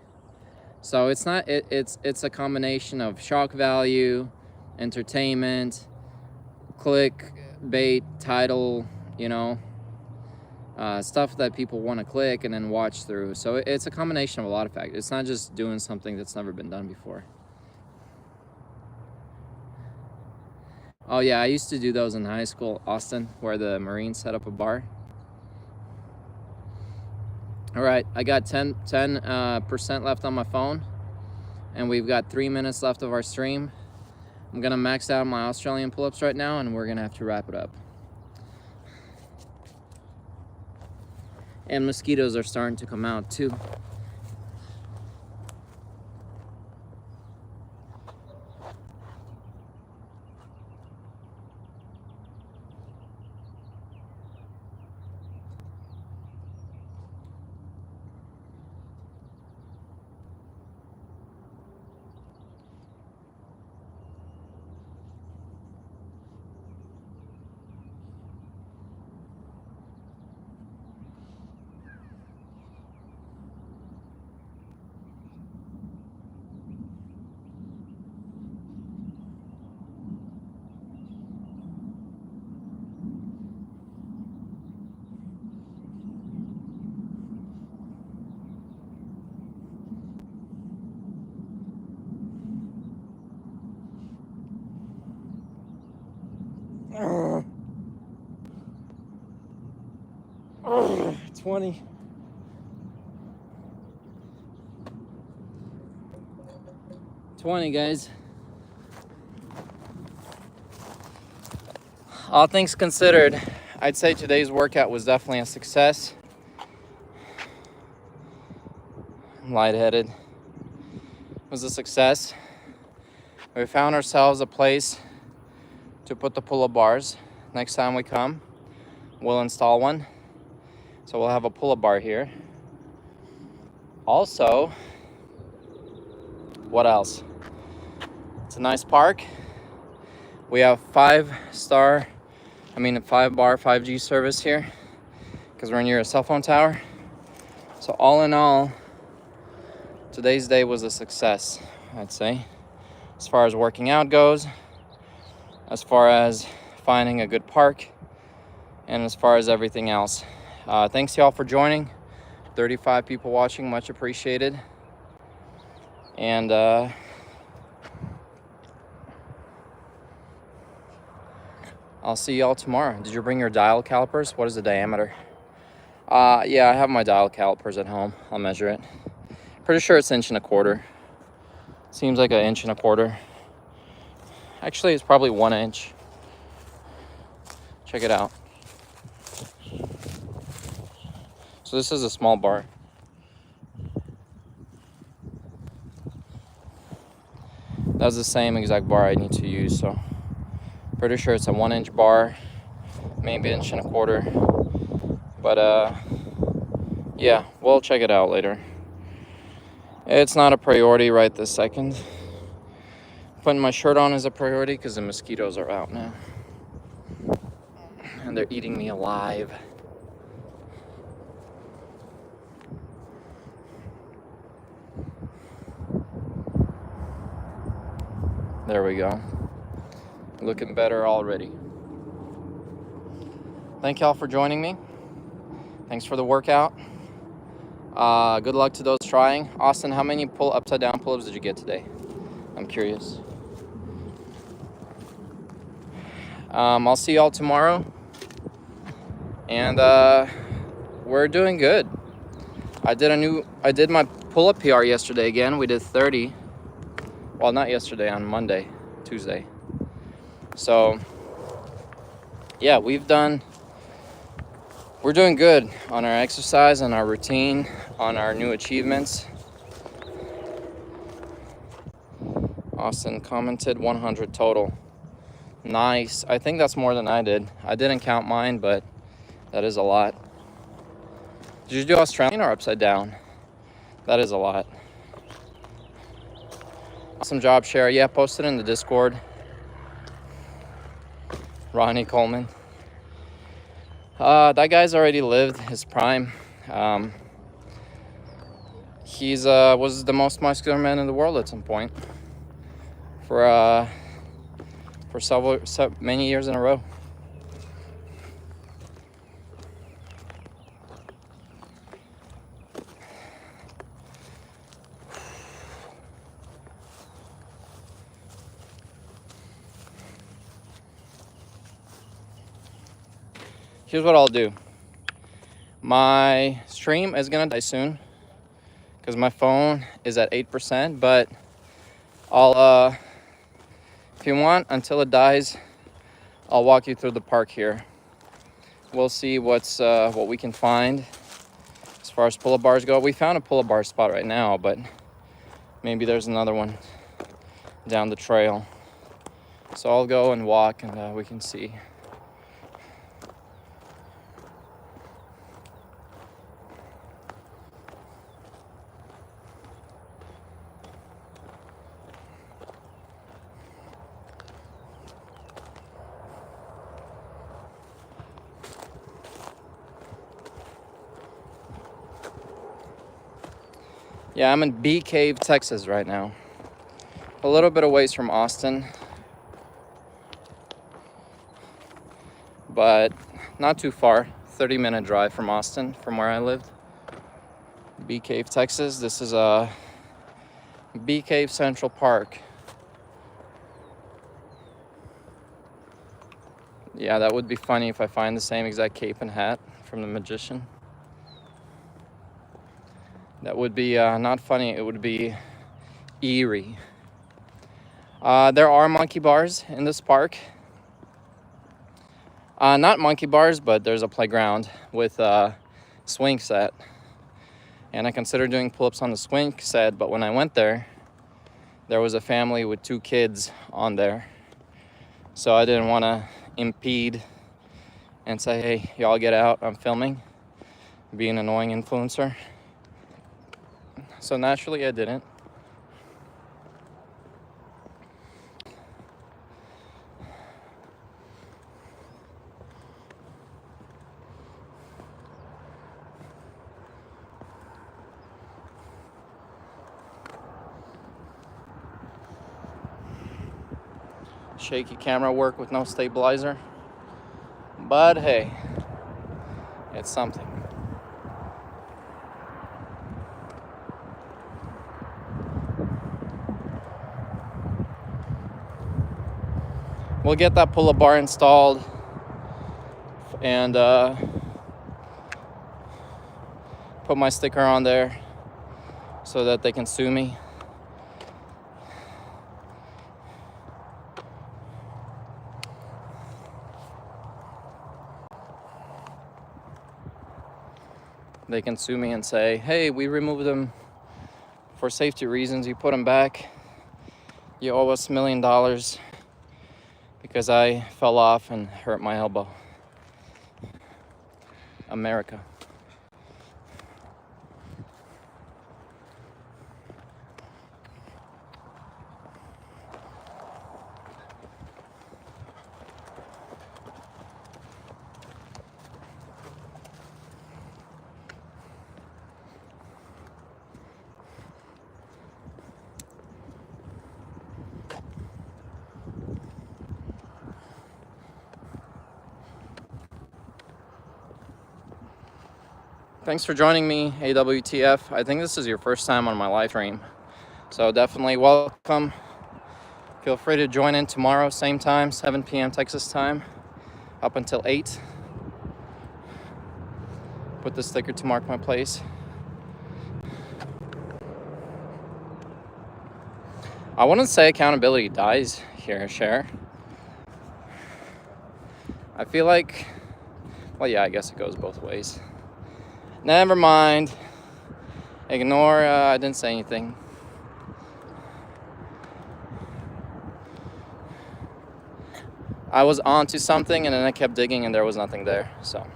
So it's not it's a combination of shock value, entertainment, click bait, title, you know, stuff that people want to click and then watch through. So it's a combination of a lot of factors. It's not just doing something that's never been done before. Oh yeah, I used to do those in high school, Austin, where the Marines set up a bar. All right, I got 10% left on my phone, and we've got 3 minutes left of our stream. I'm gonna max out my Australian pull-ups right now, and we're gonna have to wrap it up. And mosquitoes are starting to come out too. Oh, 20. Guys. All things considered, I'd say today's workout was definitely a success. I'm lightheaded. It was a success. We found ourselves a place to put the pull-up bars. Next time we come, we'll install one. So we'll have a pull-up bar here. Also, What else? It's a nice park. We have 5-bar 5G service here because we're near a cell phone tower. So all in all, today's day was a success, I'd say, as far as working out goes, as far as finding a good park, and as far as everything else. Thanks y'all for joining. 35 people watching, much appreciated. And I'll see y'all tomorrow. Did you bring your dial calipers? What is the diameter? Yeah, I have my dial calipers at home. I'll measure it. Pretty sure it's 1.25 inches. Seems like 1.25 inches. Actually, it's probably 1 inch. Check it out. So this is a small bar. That's the same exact bar I need to use, so pretty sure it's a 1 inch bar, maybe 1.25 inches. But yeah, we'll check it out later. It's not a priority right this second. Putting my shirt on is a priority because the mosquitoes are out now. And they're eating me alive. There we go. Looking better already. Thank y'all for joining me. Thanks for the workout. Good luck to those trying. Austin, how many upside down pull-ups did you get today? I'm curious. I'll see y'all tomorrow. And we're doing good. I did my pull-up PR yesterday again. We did 30. Well, not yesterday, on Tuesday. So yeah, we're doing good on our exercise, on our routine, on our new achievements. Austin commented 100 total. Nice. I think that's more than I did. I didn't count mine, but that is a lot. Did you do Australian or upside down? That is a lot. Awesome job, Shara. Yeah, post it in the Discord. Ronnie Coleman. That guy's already lived his prime. He's was the most muscular man in the world at some point. For many years in a row. Here's what I'll do. My stream is gonna die soon because my phone is at 8%, but I'll if you want, until it dies, I'll walk you through the park here. We'll see what we can find as far as pull-up bars go. We found a pull-up bar spot right now, but maybe there's another one down the trail. So I'll go and walk, and we can see. Yeah, I'm in Bee Cave, Texas right now. A little bit away from Austin, but not too far. 30-minute drive from Austin, from where I lived. Bee Cave, Texas. This is Bee Cave Central Park. Yeah, that would be funny if I find the same exact cape and hat from the magician. That would be not funny, it would be eerie. There are monkey bars in this park. Not monkey bars, but there's a playground with a swing set. And I considered doing pull-ups on the swing set, but when I went there was a family with 2 kids on there. So I didn't want to impede and say, hey, y'all get out, I'm filming, be an annoying influencer. So naturally I didn't. shaky camera work with no stabilizer. But hey, it's something. We'll get that pull-up bar installed and put my sticker on there so that they can sue me. They can sue me and say, hey, we removed them for safety reasons. You put them back. You owe us $1 million because I fell off and hurt my elbow. America. Thanks for joining me, AWTF. I think this is your first time on my live stream, so definitely welcome. Feel free to join in tomorrow, same time, 7 p.m. Texas time, up until 8. Put the sticker to mark my place. I wouldn't say accountability dies here, Cher. I feel like, well, yeah, I guess it goes both ways. Never mind. Ignore, I didn't say anything. I was onto something and then I kept digging and there was nothing there, so.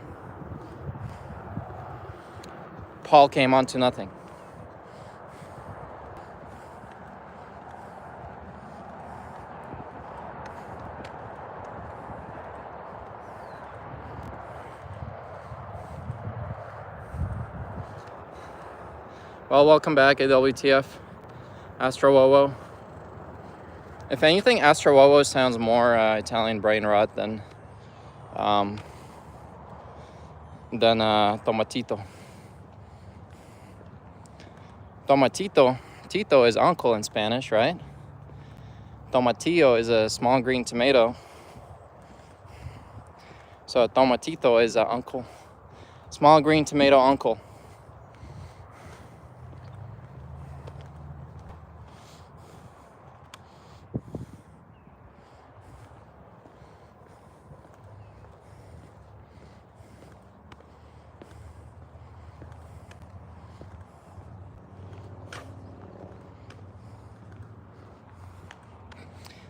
Paul came onto nothing. Well, welcome back, AWTF. Astro Wowo. If anything, Astro Wowo sounds more Italian brain rot than Tomatito. Tomatito. Tito is uncle in Spanish, right? Tomatillo is a small green tomato. So Tomatito is an uncle. Small green tomato uncle.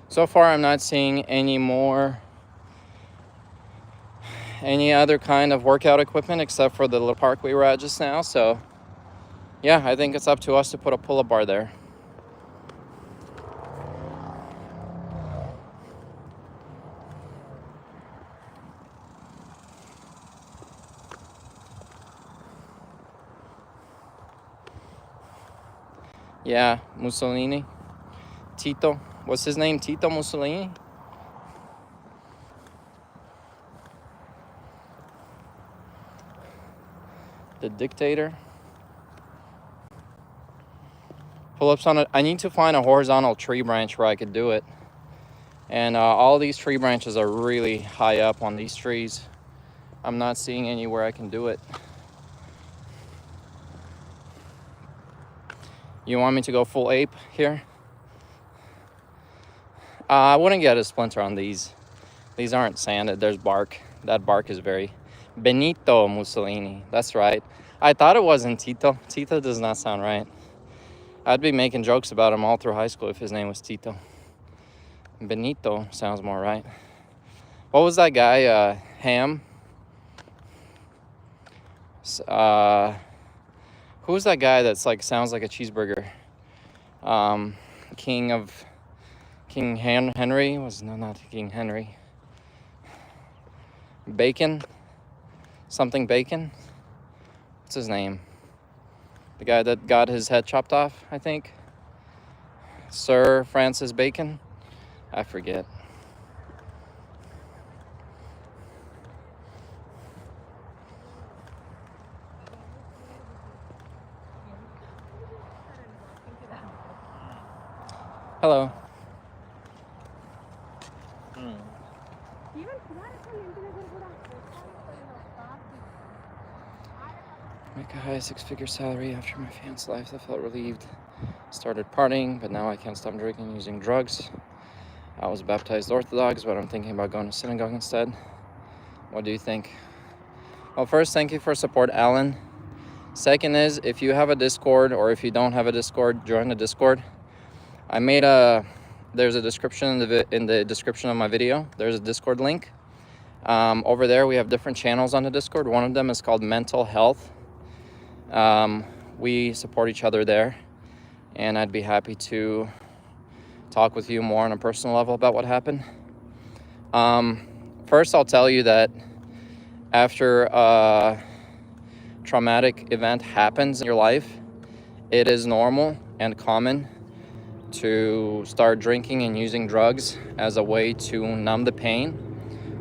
So far, I'm not seeing any other kind of workout equipment except for the little park we were at just now. So, yeah, I think it's up to us to put a pull-up bar there. Yeah, Mussolini. Tito. What's his name? Tito Mussolini? The dictator. Pull-ups on it. I need to find a horizontal tree branch where I could do it. And all these tree branches are really high up on these trees. I'm not seeing anywhere I can do it. You want me to go full ape here? I wouldn't get a splinter on these. These aren't sanded. There's bark. That bark is very... Benito Mussolini. That's right. I thought it wasn't Tito. Tito does not sound right. I'd be making jokes about him all through high school if his name was Tito. Benito sounds more right. What was that guy? Ham? Who's that guy that's like sounds like a cheeseburger? King Henry was not King Henry. Bacon, something Bacon. What's his name? The guy that got his head chopped off, I think. Sir Francis Bacon. I forget. Hello. Make a high six-figure salary after my fiance's life. I felt relieved. Started partying, but now I can't stop drinking and using drugs. I was baptized Orthodox, but I'm thinking about going to synagogue instead. What do you think? Well, first, thank you for support, Alan. Second is, if you have a Discord, or if you don't have a Discord, join the Discord. I made there's a description in the description of my video. There's a Discord link. Over there, we have different channels on the Discord. One of them is called Mental Health. We support each other there, and I'd be happy to talk with you more on a personal level about what happened. First, I'll tell you that after a traumatic event happens in your life, it is normal and common to start drinking and using drugs as a way to numb the pain.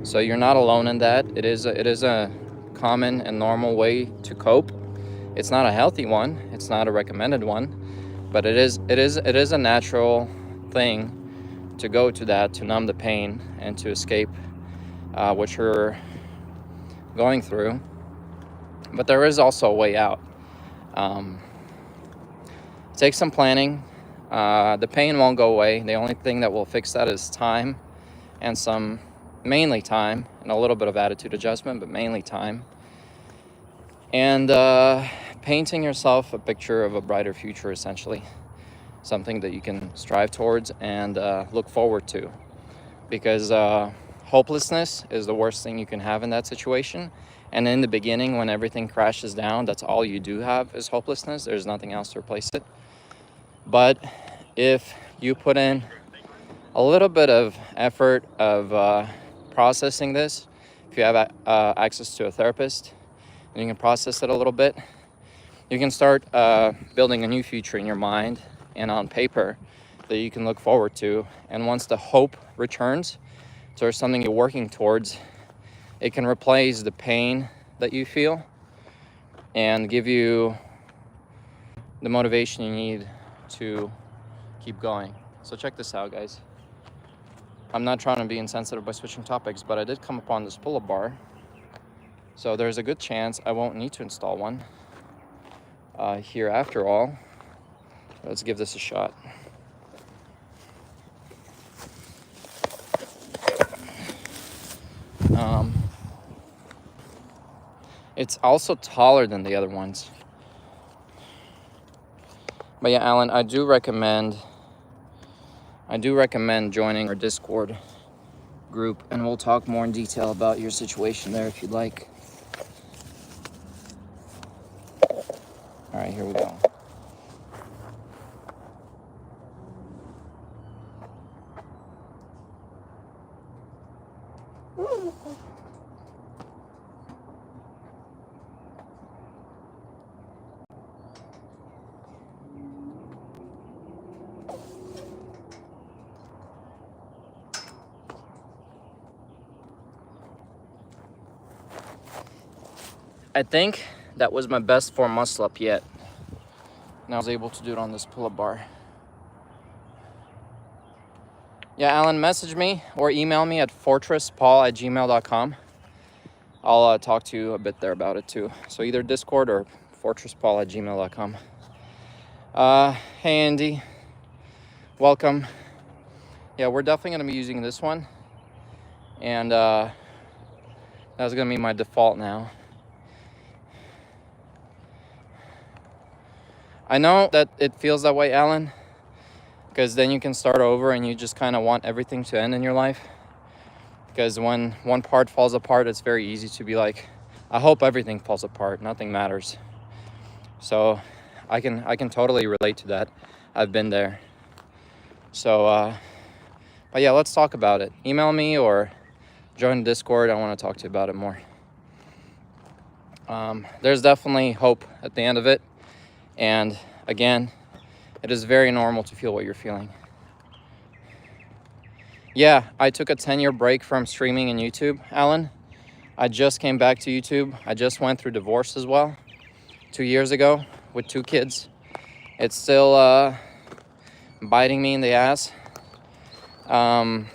So you're not alone in that. It is a common and normal way to cope. It's not a healthy one. It's not a recommended one, but it is a natural thing to go to that, to numb the pain and to escape what you're going through. But there is also a way out. Take some planning. The pain won't go away. The only thing that will fix that is time, and mainly time, and a little bit of attitude adjustment, but mainly time. And painting yourself a picture of a brighter future, essentially. Something that you can strive towards and look forward to. Because hopelessness is the worst thing you can have in that situation. And in the beginning, when everything crashes down, that's all you do have is hopelessness. There's nothing else to replace it. But if you put in a little bit of effort of processing this, if you have access to a therapist, and you can process it a little bit, you can start building a new future in your mind and on paper that you can look forward to. And once the hope returns towards something you're working towards, it can replace the pain that you feel and give you the motivation you need to keep going. So check this out, guys. I'm not trying to be insensitive by switching topics, but I did come upon this pull-up bar. So there's a good chance I won't need to install one here after all. Let's give this a shot. It's also taller than the other ones. But yeah, Alan, I do recommend joining our Discord group, and we'll talk more in detail about your situation there if you'd like. All right, here we go. I think that was my best form muscle up yet. And I was able to do it on this pull-up bar. Yeah, Alan, message me or email me at fortresspaul@gmail.com. I'll talk to you a bit there about it too. So either Discord or fortresspaul@gmail.com. Hey, Andy. Welcome. Yeah, we're definitely going to be using this one. And that's going to be my default now. I know that it feels that way, Alan, because then you can start over and you just kind of want everything to end in your life. Because when one part falls apart, it's very easy to be like, I hope everything falls apart. Nothing matters. So I can totally relate to that. I've been there. So, but yeah, let's talk about it. Email me or join Discord. I want to talk to you about it more. There's definitely hope at the end of it. And again, it is very normal to feel what you're feeling. Yeah, I took a 10-year break from streaming and YouTube, Alan. I just came back to YouTube. I just went through divorce as well 2 years ago with 2 kids. It's still biting me in the ass, and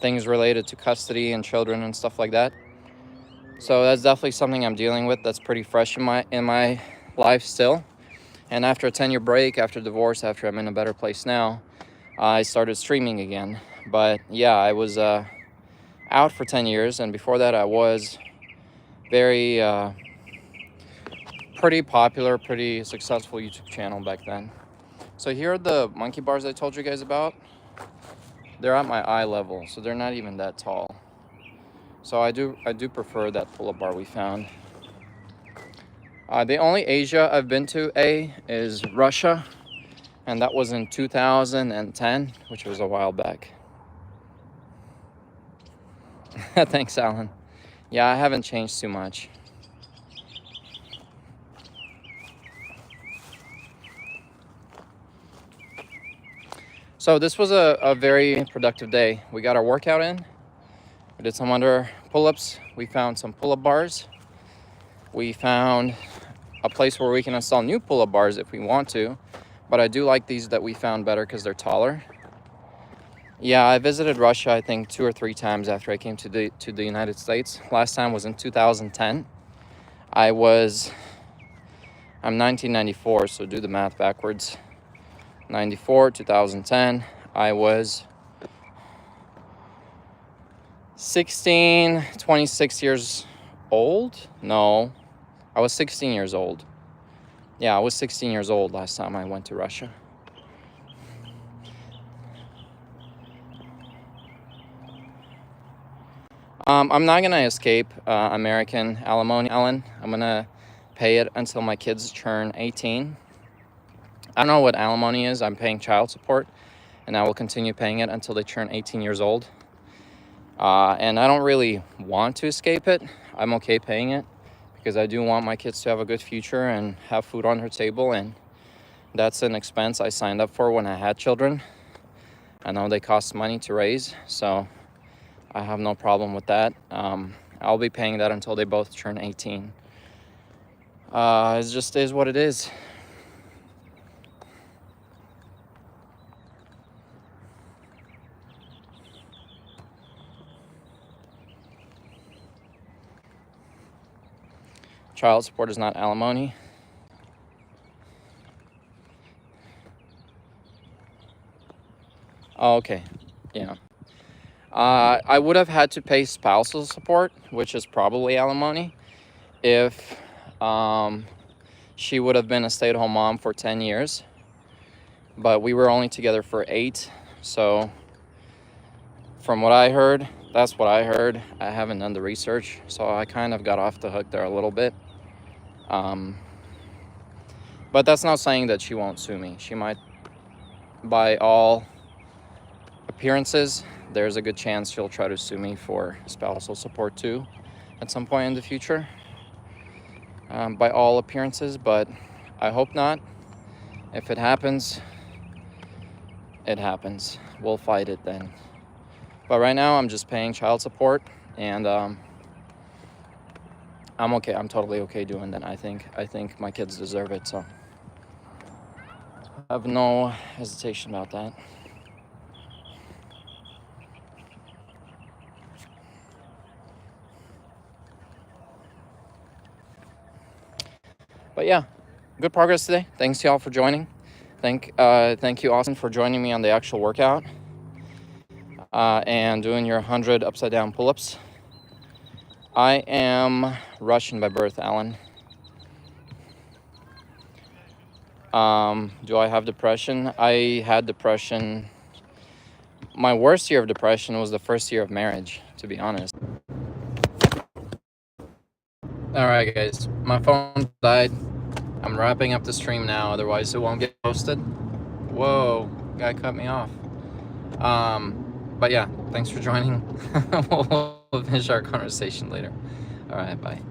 things related to custody and children and stuff like that. So that's definitely something I'm dealing with. That's pretty fresh in my life still. And after a 10-year break, after divorce, after I'm in a better place now, I started streaming again. But yeah, I was out for 10 years, and before that I was very pretty popular, pretty successful YouTube channel back then. So here are the monkey bars I told you guys about. They're at my eye level, so they're not even that tall. So I do prefer that pull-up bar we found. The only Asia I've been to is Russia, and that was in 2010, which was a while back. Thanks, Alan. Yeah, I haven't changed too much. So this was a very productive day. We got our workout in. We did some under pull-ups. We found some pull-up bars. We found a place where we can install new pull-up bars if we want to. But I do like these that we found better because they're taller. Yeah, I visited Russia, I think 2 or 3 times after I came to the United States. Last time was in 2010. I'm 1994, so do the math backwards. 94, 2010. I was 26 years old? No, I was 16 years old. Yeah, I was 16 years old last time I went to Russia. I'm not gonna escape American alimony, Alan. I'm gonna pay it until my kids turn 18. I don't know what alimony is. I'm paying child support, and I will continue paying it until they turn 18 years old. And I don't really want to escape it. I'm okay paying it because I do want my kids to have a good future and have food on their table, and that's an expense I signed up for when I had children. I know they cost money to raise, so I have no problem with that. I'll be paying that until they both turn 18. It just is what it is. Child support is not alimony. Oh, okay, yeah. I would have had to pay spousal support, which is probably alimony, if she would have been a stay-at-home mom for 10 years. But we were only together for 8, so from what I heard, that's what I heard. I haven't done the research, so I kind of got off the hook there a little bit. But that's not saying that she won't sue me. She might. By all appearances, there's a good chance she'll try to sue me for spousal support too at some point in the future. By all appearances, but I hope not. If it happens, it happens. We'll fight it then. But right now I'm just paying child support, and I'm okay. I'm totally okay doing that. I think my kids deserve it, so I have no hesitation about that. But yeah, good progress today. Thanks y'all for joining. Thank you, Austin, for joining me on the actual workout and doing your 100 upside down pull-ups. I am Russian by birth, Alan. Do I have depression? I had depression. My worst year of depression was the first year of marriage, to be honest. Alright guys, my phone died. I'm wrapping up the stream now, otherwise it won't get posted. Whoa, guy cut me off. But yeah, thanks for joining. We'll finish our conversation later. Alright, bye.